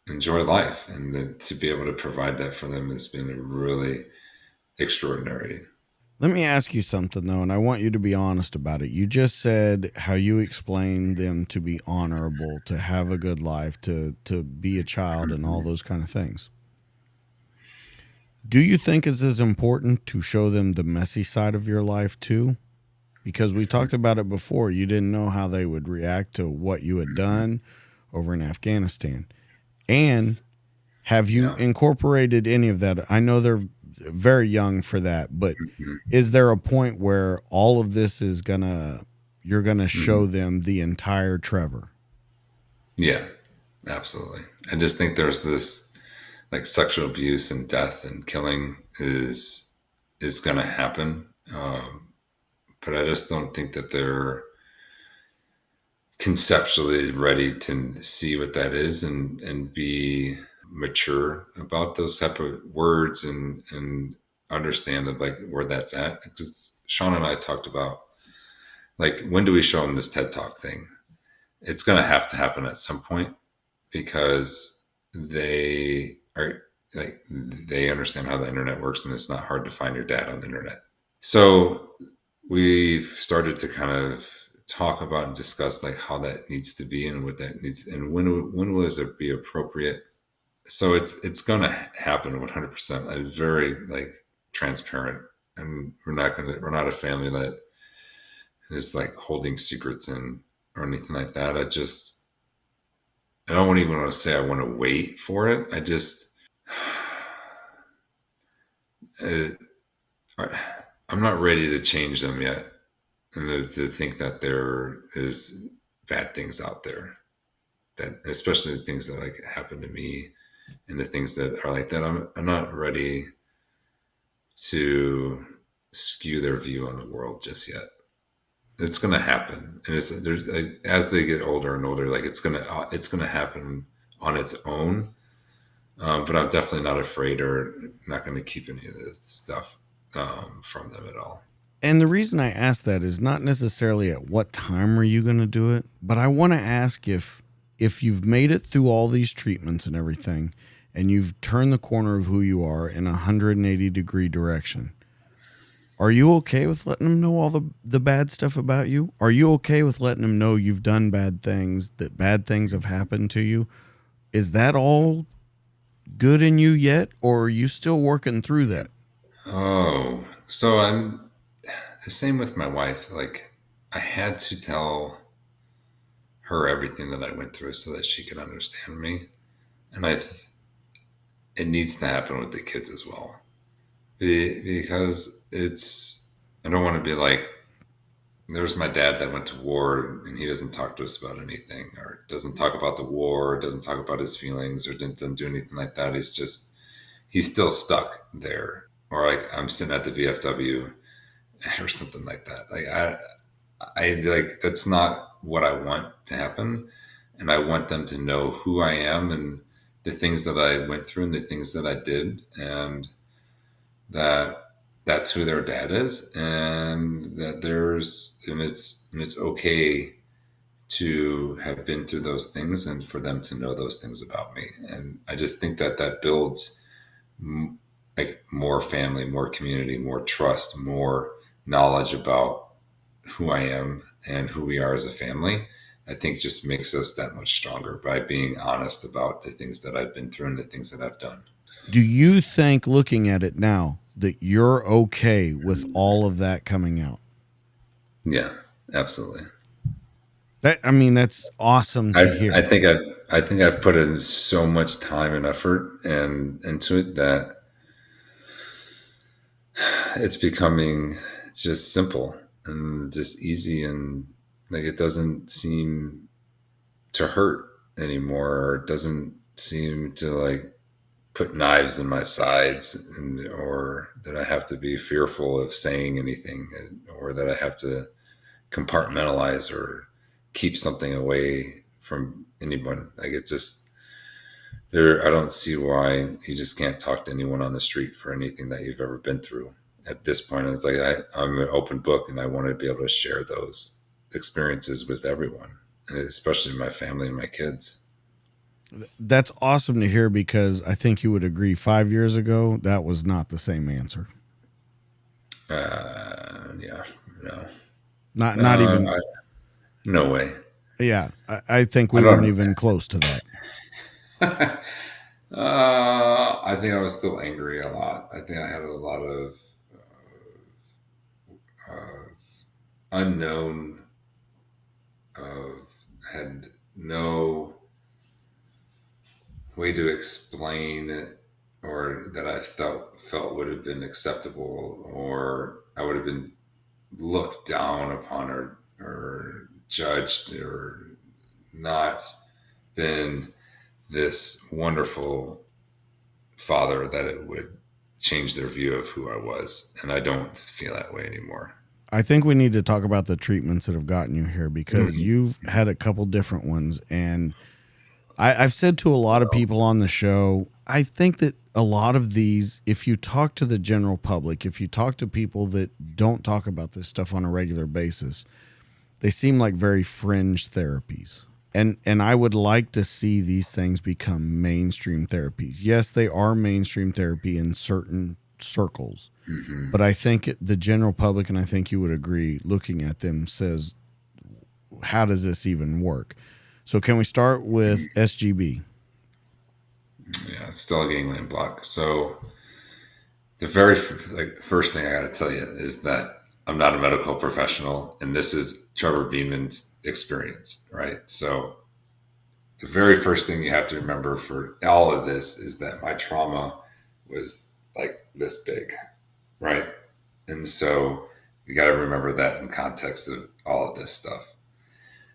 enjoy life. And then to be able to provide that for them has been really extraordinary. Let me ask you something though, and I want you to be honest about it. You just said how you explain them to be honorable, to have a good life, to be a child, and all those kind of things. Do you think it's as important to show them the messy side of your life too? Because we talked about it before. You didn't know how they would react to what you had done over in Afghanistan. And have you Yeah. incorporated any of that? I know they're very young for that, but is there a point where all of this is you're gonna show Mhm. them the entire Trevor? Yeah, absolutely. I just think there's this, like, sexual abuse and death and killing is going to happen. But I just don't think that they're conceptually ready to see what that is, and be mature about those type of words, and understand that, like, where that's at. Because Sean and I talked about, like, when do we show them this TED Talk thing? It's going to have to happen at some point, because they are, like, they understand how the internet works, and it's not hard to find your dad on the internet. So we've started to kind of talk about and discuss, like, how that needs to be, and what that needs, and when will it be appropriate. So it's going to happen 100%. I'm very, like, transparent, and we're not a family that is like holding secrets in, or anything like that. I don't even want to say I want to wait for it. Uh, I'm not ready to change them yet, and to think that there is bad things out there, that, especially the things that, like, happen to me, and the things that are like that. I'm not ready to skew their view on the world just yet. It's gonna happen, and as they get older and older, like, it's gonna happen on its own. But I'm definitely not afraid, or not going to keep any of this stuff from them at all. And the reason I ask that is not necessarily at what time are you going to do it, but I want to ask if you've made it through all these treatments and everything, and you've turned the corner of who you are in a 180-degree direction. Are you okay with letting them know all the bad stuff about you? Are you okay with letting them know you've done bad things, that bad things have happened to you? Is that all good in you yet, or are you still working through that? Oh, so I'm the same with my wife. Like, I had to tell her everything that I went through so that she could understand me, and it needs to happen with the kids as well. Because I don't want to be like, there's my dad that went to war, and he doesn't talk to us about anything, or doesn't talk about the war, or doesn't talk about his feelings, or didn't do anything like that. He's still stuck there. Or, like, I'm sitting at the VFW or something like that. Like, I like, that's not what I want to happen. And I want them to know who I am and the things that I went through and the things that I did, and that that's who their dad is, and that it's okay to have been through those things and for them to know those things about me. And I just think that that builds like more family, more community, more trust, more knowledge about who I am and who we are as a family. I think just makes us that much stronger by being honest about the things that I've been through and the things that I've done. Do you think, looking at it now, that you're okay with all of that coming out? Yeah, absolutely. I mean, that's awesome to I hear. think I've put in so much time and effort and into it that it's becoming just simple and just easy, and like it doesn't seem to hurt anymore, or it doesn't seem to like put knives in my sides, or that I have to be fearful of saying anything, or that I have to compartmentalize or keep something away from anyone. Like it's just there. I don't see why you just can't talk to anyone on the street for anything that you've ever been through. At this point, it's like I'm an open book, and I want to be able to share those experiences with everyone, and especially my family and my kids. That's awesome to hear because I think you would agree 5 years ago, that was not the same answer. Yeah, no, Not no, even, no way. yeah. I think I we weren't don't. even close to that. I think I was still angry a lot. I think I had a lot of unknown. Had no way to explain it, or that I felt would have been acceptable, or I would have been looked down upon, or judged, or not been this wonderful father that it would change their view of who I was. And I don't feel that way anymore. I think we need to talk about the treatments that have gotten you here because you've had a couple different ones. And I've said to a lot of people on the show, I think that a lot of these, if you talk to the general public, if you talk to people that don't talk about this stuff on a regular basis, they seem like very fringe therapies. And I would like to see these things become mainstream therapies. Yes, they are mainstream therapy in certain circles, but I think the general public, and I think you would agree, looking at them says, how does this even work? So can we start with SGB? Yeah, it's still a gangland block. So the very first thing I got to tell you is that I'm not a medical professional, and this is Trevor Beaman's experience, right? So the very first thing you have to remember for all of this is that my trauma was like this big, right? And so you got to remember that in context of all of this stuff.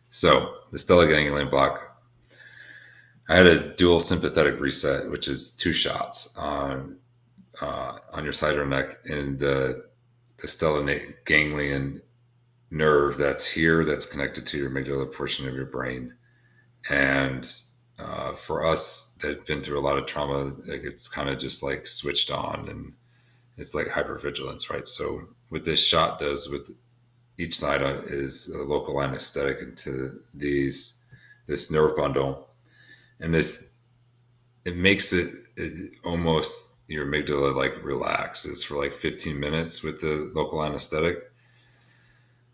So the stellate ganglion block, I had a dual sympathetic reset, which is two shots on your side or neck, and the stellate ganglion nerve that's here, that's connected to your amygdala portion of your brain. And for us that have been through a lot of trauma, like it's kind of just like switched on, and it's like hypervigilance, right? So what this shot does with each side is a local anesthetic into this nerve bundle, and this it makes it almost your amygdala like relaxes for like 15 minutes with the local anesthetic.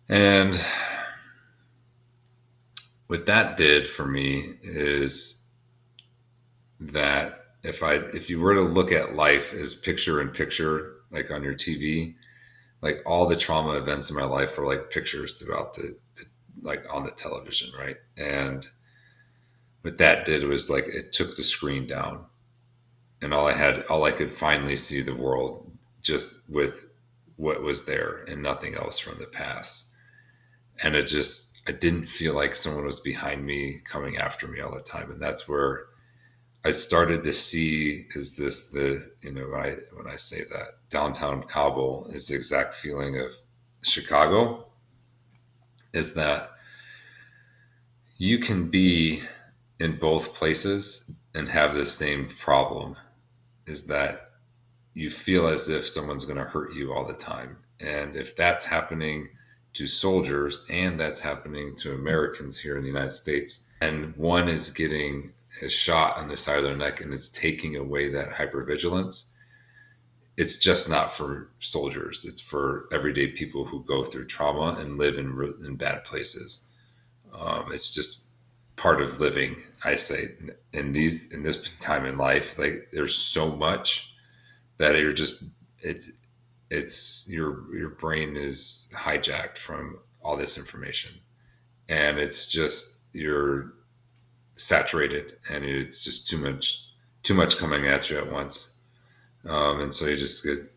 And what that did for me is that if you were to look at life as picture in picture, like on your TV, like all the trauma events in my life are like pictures throughout the like on the television, right? And what that did was like it took the screen down, and all I could finally see the world just with what was there and nothing else from the past. And it just I didn't feel like someone was behind me coming after me all the time, and that's where I started to see is this the when I say that downtown Kabul is the exact feeling of Chicago, is that you can be in both places and have the same problem, is that you feel as if someone's going to hurt you all the time. And if that's happening to soldiers and that's happening to Americans here in the United States, and one is getting a shot on the side of their neck and it's taking away that hypervigilance, it's just not for soldiers. It's for everyday people who go through trauma and live in bad places. It's just part of living, I say, in this time in life. Like there's so much that you're just it's your brain is hijacked from all this information, and it's just you're saturated, and it's just too much coming at you at once, and so you just get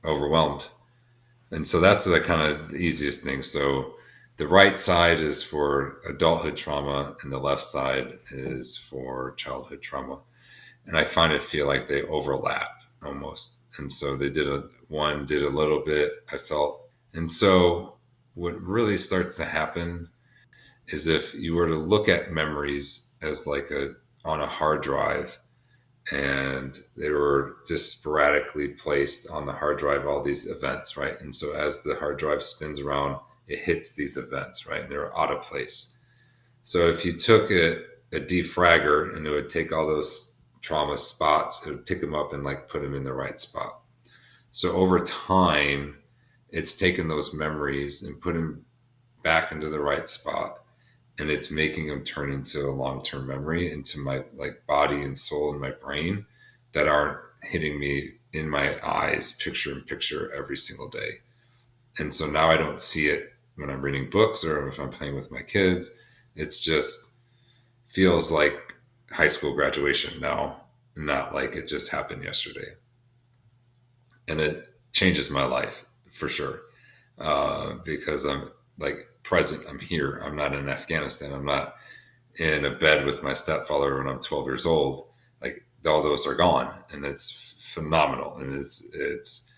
overwhelmed. And so that's the kind of the easiest thing. So the right side is for adulthood trauma, and the left side is for childhood trauma. And I find it feel like they overlap almost. And so one did a little bit, I felt. And so what really starts to happen is if you were to look at memories as like on a hard drive, and they were just sporadically placed on the hard drive, all these events, right? And so as the hard drive spins around, it hits these events, right? And they're out of place. So if you took a defragger and it would take all those trauma spots, it would pick them up and like put them in the right spot. So over time, it's taken those memories and put them back into the right spot, and it's making them turn into a long-term memory into my like body and soul and my brain that aren't hitting me in my eyes picture in picture every single day. And so now I don't see it when I'm reading books or if I'm playing with my kids. It's just feels like high school graduation now, not like it just happened yesterday. And it changes my life for sure, because I'm like present. I'm here. I'm not in Afghanistan. I'm not in a bed with my stepfather when I'm 12 years old. Like all those are gone, and it's phenomenal. And it's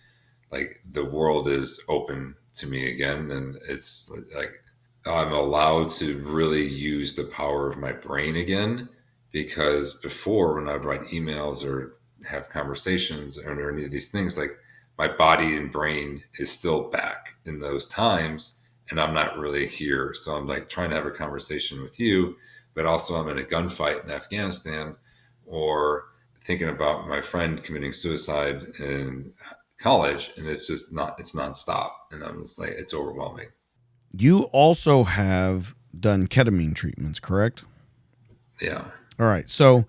like the world is open to me again, and it's like I'm allowed to really use the power of my brain again. Because before, when I'd write emails or have conversations or any of these things, like my body and brain is still back in those times, and I'm not really here. So I'm like trying to have a conversation with you, but also I'm in a gunfight in Afghanistan, or thinking about my friend committing suicide in college, and it's just not, it's nonstop, and I'm just like, it's overwhelming. You also have done ketamine treatments, correct? Yeah. All right. So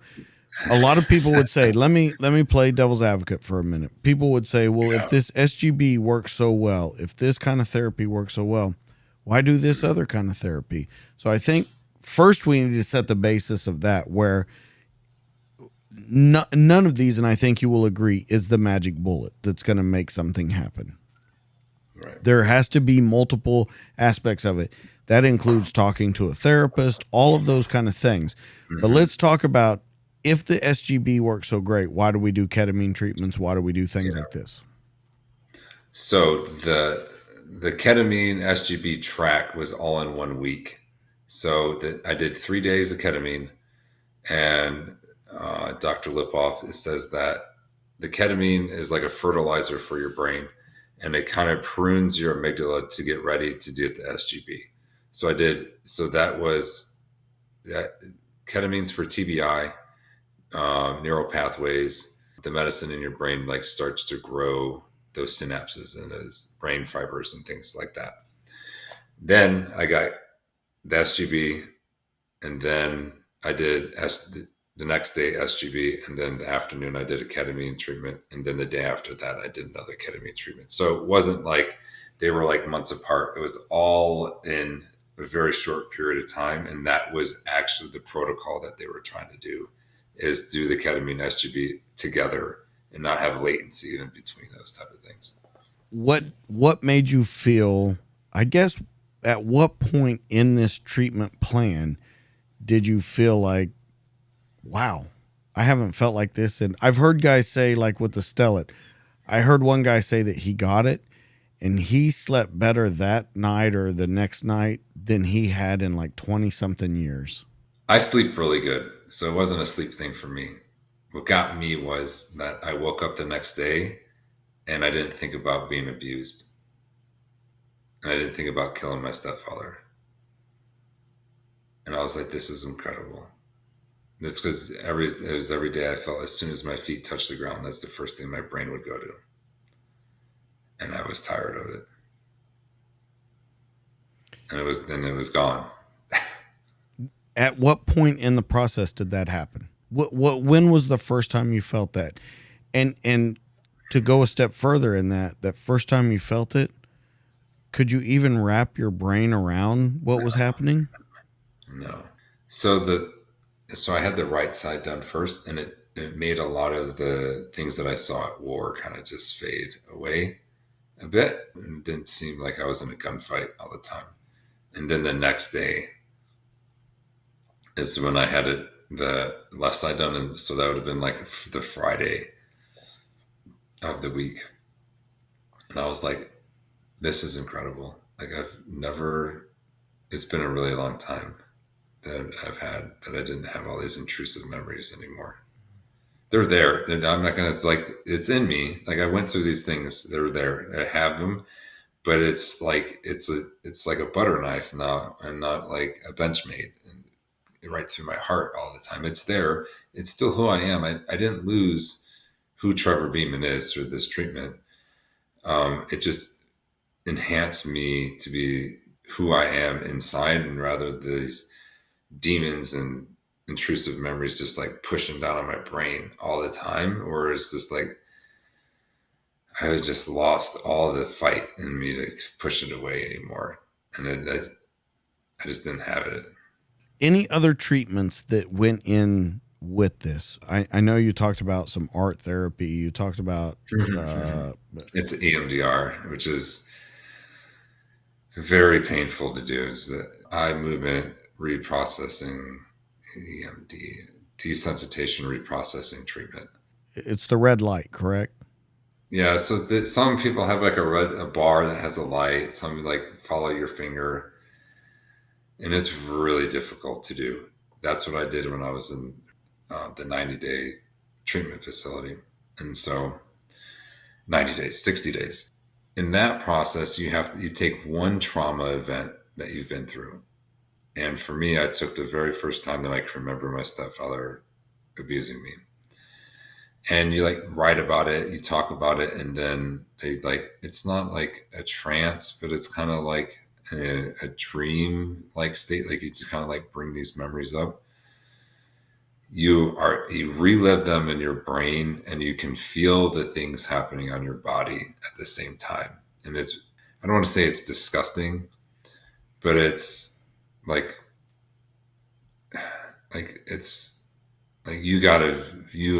a lot of people would say, let me play devil's advocate for a minute. People would say, well, if Yeah. this SGB works so well, if this kind of therapy works so well, why do this other kind of therapy? So I think first we need to set the basis of that, where none of these, and I think you will agree, is the magic bullet that's going to make something happen. Right. There has to be multiple aspects of it. That includes talking to a therapist, all of those kind of things. But let's talk about, if the SGB works so great, why do we do ketamine treatments? Why do we do things like this? So the ketamine SGB track was all in 1 week. So I did 3 days of ketamine, and Dr. Lipoff says that the ketamine is like a fertilizer for your brain, and it kind of prunes your amygdala to get ready to do the SGB. So I did. So that was that. Ketamine's for TBI, neural pathways. The medicine in your brain like starts to grow those synapses and those brain fibers and things like that. Then I got the SGB, and then I did the next day SGB, and then the afternoon I did a ketamine treatment, and then the day after that I did another ketamine treatment. So it wasn't like they were like months apart. It was all in a very short period of time, and that was actually the protocol that they were trying to do, is do the ketamine SGB together and not have latency in between those type of things. What made you feel, I guess, at what point in this treatment plan did you feel like, wow, I haven't felt like this? And I've heard guys say, like with the stellate, I heard one guy say that he got it and he slept better that night or the next night than he had in like 20 something years. I sleep really good, so it wasn't a sleep thing for me. What got me was that I woke up the next day and I didn't think about being abused. And I didn't think about killing my stepfather. And I was like, this is incredible. It's because it was every day I felt as soon as my feet touched the ground, that's the first thing my brain would go to. And I was tired of it. And it was gone. At what point in the process did that happen? When was the first time you felt that? And to go a step further in that first time you felt it, could you even wrap your brain around what was happening? No. So I had the right side done first, and it made a lot of the things that I saw at war kind of just fade away a bit. And it didn't seem like I was in a gunfight all the time. And then the next day is when I had the left side done, and so that would have been like the Friday of the week. And I was like, this is incredible. Like I've never, it's been a really long time that I've had that I didn't have all these intrusive memories anymore. They're there. And I'm not going to like, it's in me. Like I went through these things. They're there. I have them, but it's like, it's like a butter knife now and not like a Benchmade and right through my heart all the time. It's there. It's still who I am. I didn't lose who Trevor Beaman is through this treatment. It just enhanced me to be who I am inside, and rather these demons and intrusive memories just like pushing down on my brain all the time, or is this like I was just lost all the fight in me to push it away anymore, and I just didn't have it. Any other treatments that went in with this? I know you talked about some art therapy. You talked about It's EMDR, which is very painful to do. Is the eye movement reprocessing, EMD, desensitization reprocessing treatment. it's the red light, correct? Yeah, so some people have like a bar that has a light. Some like follow your finger, and it's really difficult to do. That's what I did when I was in the 90-day treatment facility, and so 90 days, 60 days. In that process, you take one trauma event that you've been through, and for me, I took the very first time that I can remember my stepfather abusing me, and you like write about it, you talk about it, and then they like it's not like a trance, but it's kind of like a dream like state. Like you just kind of like bring these memories up. You relive them in your brain, and you can feel the things happening on your body at the same time. And it's I don't want to say it's disgusting, but it's like it's like you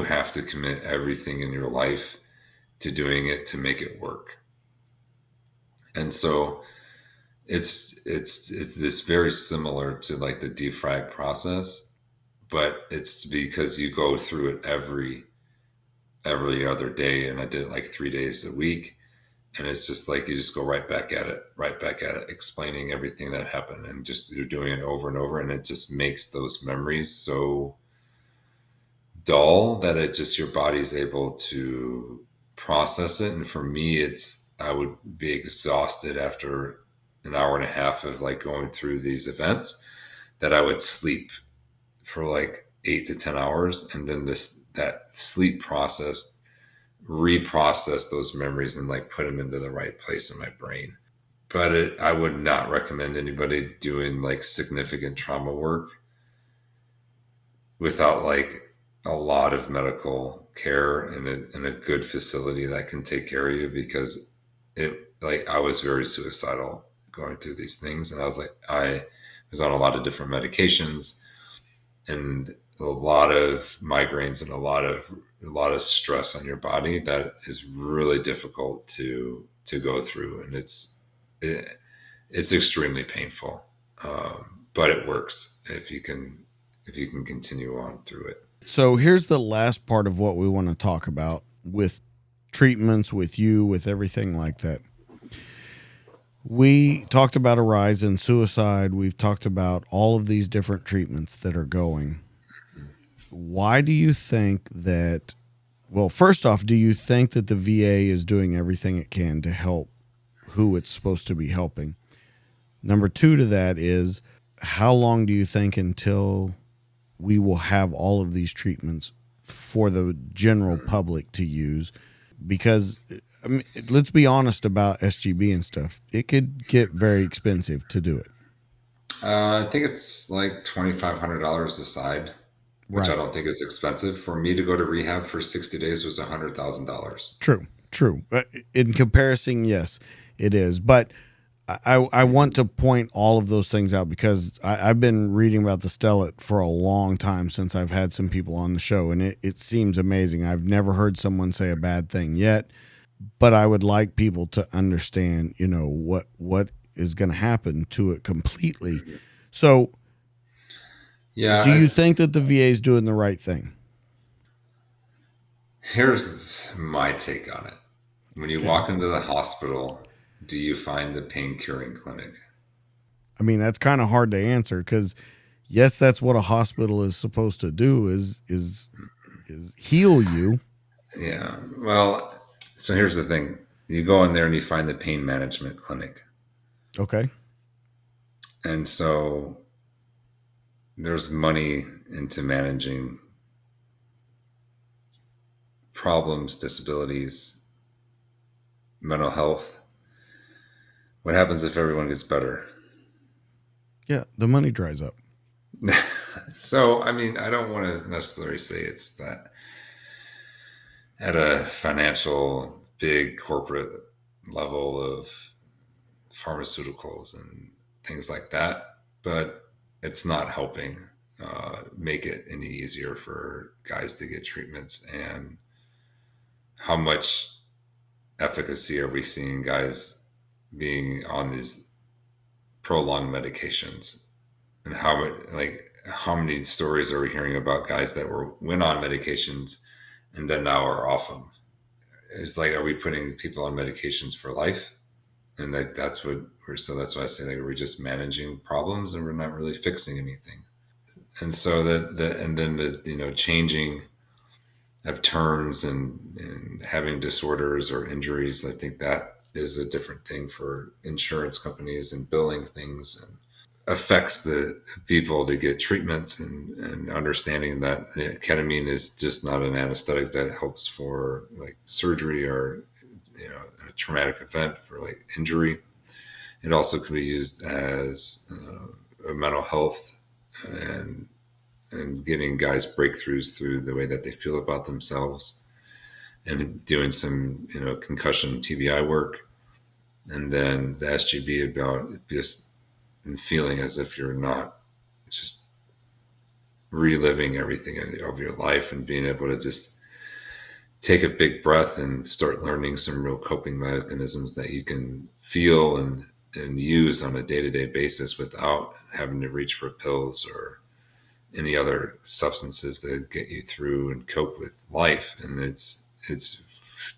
have to commit everything in your life to doing it to make it work. And so it's this very similar to like the defrag process, but it's because you go through it every other day, and I did it like 3 days a week, and it's just like you just go right back at it, explaining everything that happened, and just you're doing it over and over, and it just makes those memories so dull that it just your body's able to process it. And for me, it's I would be exhausted after an hour and a half of like going through these events that I would sleep for like 8 to 10 hours, and then this that sleep process reprocess those memories and like put them into the right place in my brain. But I would not recommend anybody doing like significant trauma work without like a lot of medical care in a good facility that can take care of you, because it like I was very suicidal going through these things, and I was on a lot of different medications and a lot of migraines and a lot of stress on your body that is really difficult to go through, and it's extremely painful, but it works if you can continue on through it. So here's the last part of what we want to talk about with treatments, with you, with everything like that. We talked about a rise in suicide. We've talked about all of these different treatments that are going. Why do you think that? Well, first off, do you think that the VA is doing everything it can to help who it's supposed to be helping? Number two to that is, how long do you think until we will have all of these treatments for the general public to use? Because I mean, let's be honest about SGB and stuff. It could get very expensive to do it. I think it's like $2,500 a side, which I Right. don't think is expensive. For me to go to rehab for 60 days was $100,000. True. True. In comparison, yes, it is. But I want to point all of those things out because I've been reading about the stellate for a long time since I've had some people on the show, and it seems amazing. I've never heard someone say a bad thing yet, but I would like people to understand, what is going to happen to it completely. So, do Yeah, you think that the VA is doing the right thing? here's my take on it. When you Okay. walk into the hospital, do you find the pain curing clinic? I mean, that's kind of hard to answer because yes, that's what a hospital is supposed to do is heal you. Yeah. Well, so here's the thing. You go in there and you find the pain management clinic. Okay. And so there's money into managing problems, disabilities, mental health. What happens if everyone gets better? Yeah, the money dries up. So, I mean, I don't want to necessarily say it's that at a financial, big corporate level of pharmaceuticals and things like that, but it's not helping make it any easier for guys to get treatments. And how much efficacy are we seeing guys being on these prolonged medications? And how many stories are we hearing about guys that went on medications and then now are off them? It's like, are we putting people on medications for life? And that's what we're, so that's why I say, like, we're just managing problems and we're not really fixing anything. And so and then changing of terms and having disorders or injuries, I think that is a different thing for insurance companies and billing things, and affects the people to get treatments, and understanding that ketamine is just not an anesthetic that helps for like surgery or a traumatic event for like injury. It also can be used as a mental health, and getting guys breakthroughs through the way that they feel about themselves, and doing some concussion TBI work, and then the SGB about just feeling as if you're not just reliving everything of your life, and being able to just take a big breath and start learning some real coping mechanisms that you can feel and use on a day-to-day basis without having to reach for pills or any other substances that get you through and cope with life. And it's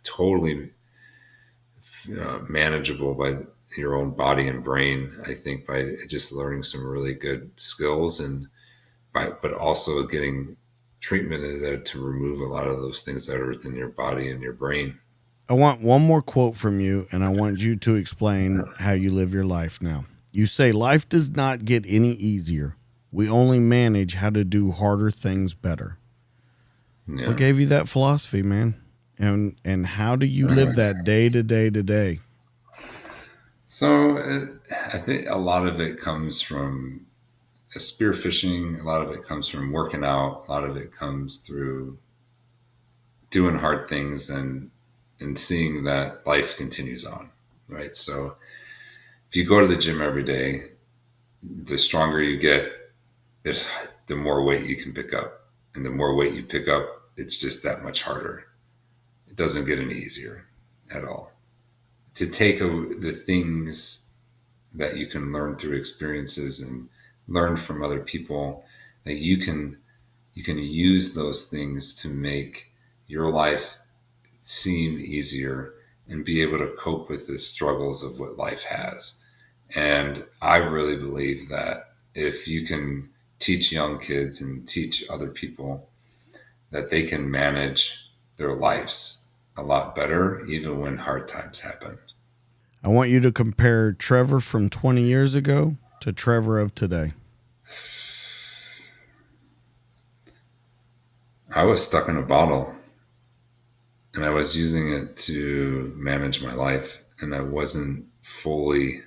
totally manageable by your own body and brain, I think, by just learning some really good skills, and but also getting treatment in there to remove a lot of those things that are within your body and your brain. I want one more quote from you, and I want you to explain how you live your life now. You say, life does not get any easier. We only manage how to do harder things better. What Yeah. gave you that philosophy, man? And how do you live that day to day to day? So I think a lot of it comes from spearfishing. A lot of it comes from working out. A lot of it comes through doing hard things, and seeing that life continues on. Right. So if you go to the gym every day, the stronger you get, it, the more weight you can pick up. And the more weight you pick up, it's just that much harder. It doesn't get any easier at all. To take the things that you can learn through experiences and learn from other people, that you can use those things to make your life seem easier and be able to cope with the struggles of what life has. And I really believe that if you can teach young kids and teach other people that they can manage their lives a lot better, even when hard times happen. I want you to compare Trevor from 20 years ago to Trevor of today. I was stuck in a bottle and I was using it to manage my life, and I wasn't fully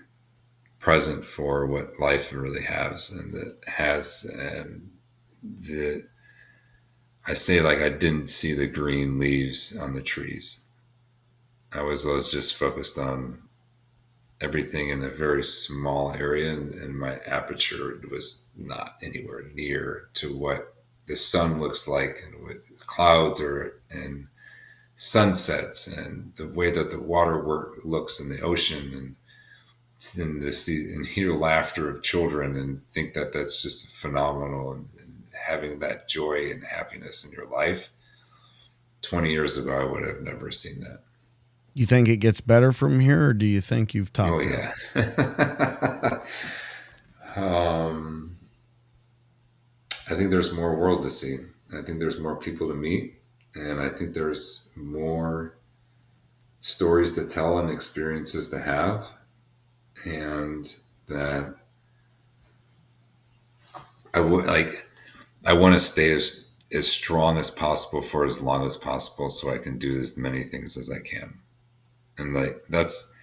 present for what life really has. And the I say, like, I didn't see the green leaves on the trees. I was just focused on everything in a very small area, and my aperture was not anywhere near to what the sun looks like, and what clouds are, and sunsets, and the way that the looks in the ocean, and and hear laughter of children, and think that that's just phenomenal, and having that joy and happiness in your life. 20 years ago, I would have never seen that. You think it gets better from here, or do you think you've Oh topped out? yeah. um, I think there's more world to see. I think there's more people to meet, and I think there's more stories to tell and experiences to have, and that I would like. I want to stay as strong as possible for as long as possible, so I can do as many things as I can. And that's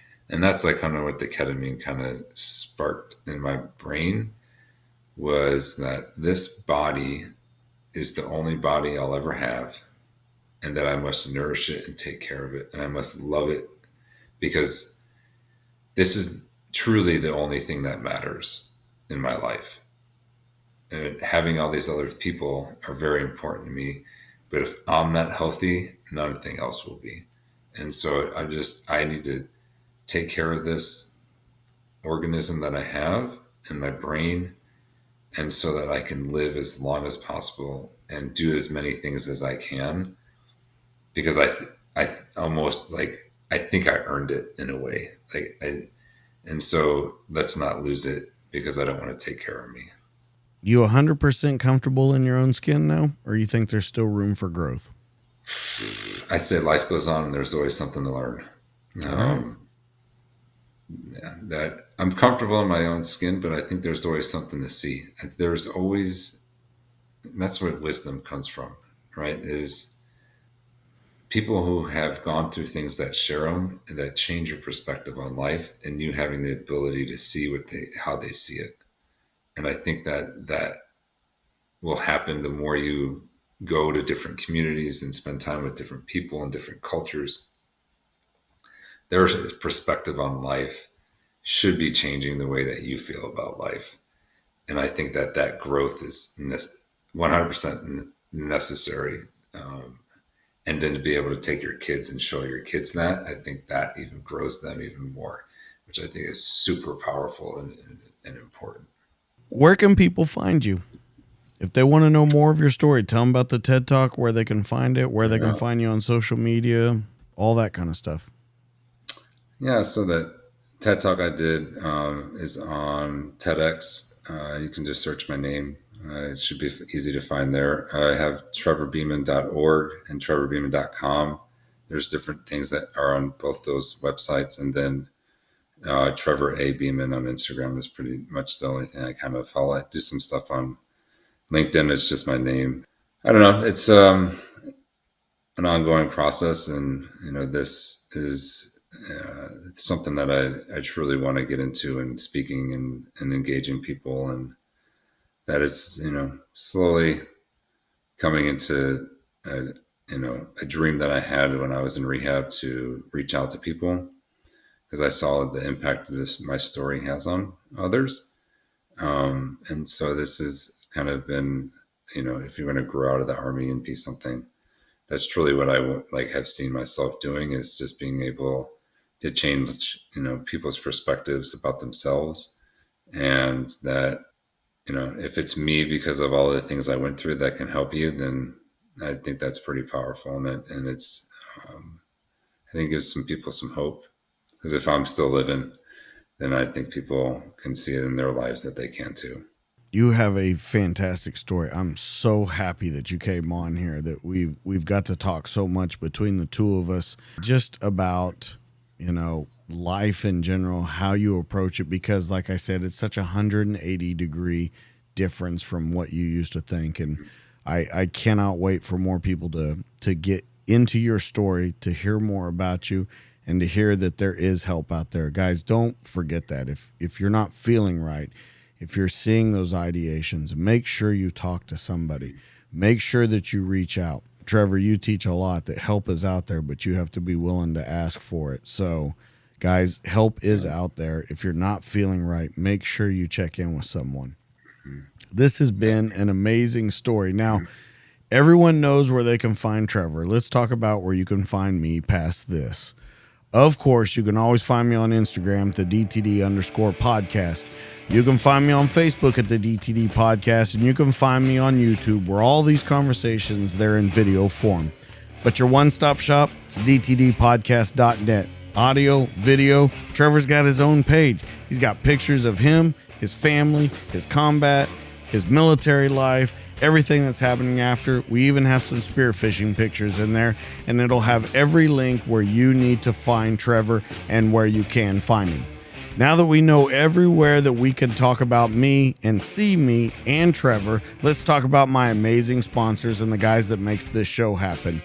like kind of what the ketamine kind of sparked in my brain, was that this body is the only body I'll ever have, and that I must nourish it and take care of it, and I must love it, because this is truly the only thing that matters in my life. And having all these other people are very important to me, but if I'm not healthy, nothing else will be. And so I need to take care of this organism that I have in my brain, and so that I can live as long as possible and do as many things as I can, because almost like I think I earned it in a way. And so let's not lose it, because I don't want to take care of me. You 100% comfortable in your own skin now, or you think there's still room for growth? I'd say life goes on and there's always something to learn. All right. Um, yeah, that I'm comfortable in my own skin, but I think there's always something to see. There's always, that's where wisdom comes from, right? Is people who have gone through things that share them, that change your perspective on life, and you having the ability to see how they see it. And I think that will happen the more you go to different communities and spend time with different people and different cultures. Their perspective on life should be changing the way that you feel about life. And I think that growth is 100% necessary. And then to be able to take your kids and show your kids that, I think that even grows them even more, which I think is super powerful and important. Where can people find you? If they want to know more of your story, tell them about the TED Talk, where they can find it, where they can Yeah. find you on social media, all that kind of stuff. Yeah. So that TED Talk I did is on TEDx. You can just search my name. It should be easy to find there. I have trevorbeaman.org and trevorbeaman.com. There's different things that are on both those websites. And then Trevor A. Beaman on Instagram is pretty much the only thing I kind of follow. I do some stuff on LinkedIn. It's just my name. I don't know. It's an ongoing process, and this is it's something that I truly want to get into, and speaking and engaging people, and that it's slowly coming into a dream that I had when I was in rehab, to reach out to people, because I saw the impact this my story has on others. And so this has kind of been, if you're going to grow out of the army and be something, that's truly what like have seen myself doing, is just being able to change, people's perspectives about themselves. And that, if it's me because of all the things I went through that can help you, then I think that's pretty powerful. And it's, I think it gives some people some hope. Because if I'm still living, then I think people can see it in their lives that they can too. You have a fantastic story. I'm so happy that you came on here, that we've got to talk so much between the two of us just about, life in general, how you approach it, because like I said, it's such a 180-degree difference from what you used to think. And I cannot wait for more people to get into your story, to hear more about you, and to hear that there is help out there. Guys, don't forget that. If you're not feeling right, if you're seeing those ideations, make sure you talk to somebody. Make sure that you reach out. Trevor, you teach a lot that help is out there, but you have to be willing to ask for it. So, guys, help is out there. If you're not feeling right, make sure you check in with someone. This has been an amazing story. Now, everyone knows where they can find Trevor. Let's talk about where you can find me past this. Of course, you can always find me on Instagram, the DTD_podcast. You can find me on Facebook at the DTD Podcast, and you can find me on YouTube, where all these conversations, they're in video form. But your one-stop shop, it's dtdpodcast.net. Audio, video. Trevor's got his own page. He's got pictures of him, his family, his combat, his military life, everything that's happening after. We even have some spearfishing pictures in there, and it'll have every link where you need to find Trevor and where you can find him. Now that we know everywhere that we can talk about me and see me and Trevor, let's talk about my amazing sponsors and the guys that makes this show happen.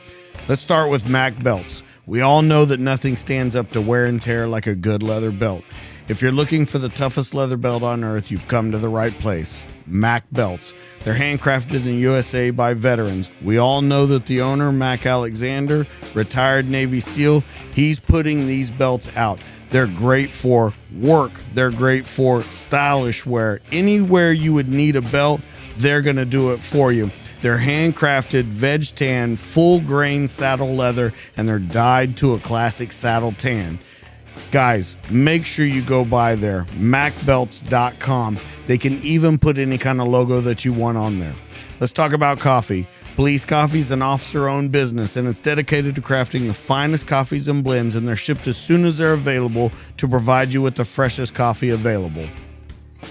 Let's start with Mac Belts. We all know that nothing stands up to wear and tear like a good leather belt. If you're looking for the toughest leather belt on earth, you've come to the right place. Mac Belts. They're handcrafted in the USA by veterans. We all know that the owner, Mac Alexander, retired Navy SEAL, he's putting these belts out. They're great for work. They're great for stylish wear. Anywhere you would need a belt, they're going to do it for you. They're handcrafted, veg tan, full grain saddle leather, and they're dyed to a classic saddle tan. Guys, make sure you go by there, macbelts.com. They can even put any kind of logo that you want on there. Let's talk about coffee. Police Coffee is an officer-owned business, and it's dedicated to crafting the finest coffees and blends, and they're shipped as soon as they're available to provide you with the freshest coffee available.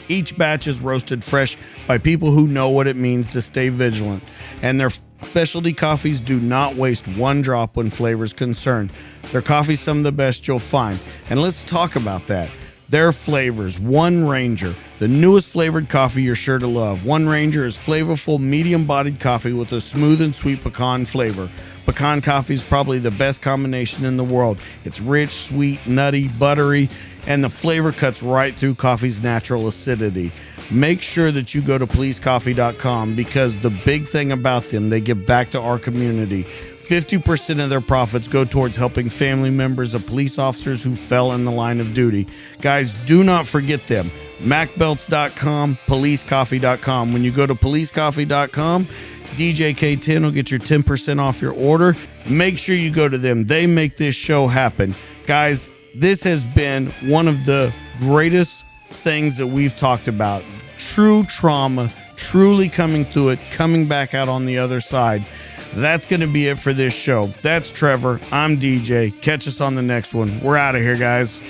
Each batch is roasted fresh by people who know what it means to stay vigilant, and their specialty coffees do not waste one drop when flavor is concerned. Their coffee's some of the best you'll find, and let's talk about that. Their flavors: One Ranger, the newest flavored coffee you're sure to love. One Ranger is flavorful, medium-bodied coffee with a smooth and sweet pecan flavor. Pecan coffee is probably the best combination in the world. It's rich, sweet, nutty, buttery, and the flavor cuts right through coffee's natural acidity. Make sure that you go to policecoffee.com, because the big thing about them, they give back to our community. 50% of their profits go towards helping family members of police officers who fell in the line of duty. Guys, do not forget them. MacBelts.com, policecoffee.com. When you go to policecoffee.com, DJ K10 will get your 10% off your order. Make sure you go to them. They make this show happen. Guys, this has been one of the greatest things that we've talked about. True trauma, truly coming through it, coming back out on the other side. That's going to be it for this show. That's Trevor. I'm DJ. Catch us on the next one. We're out of here, guys.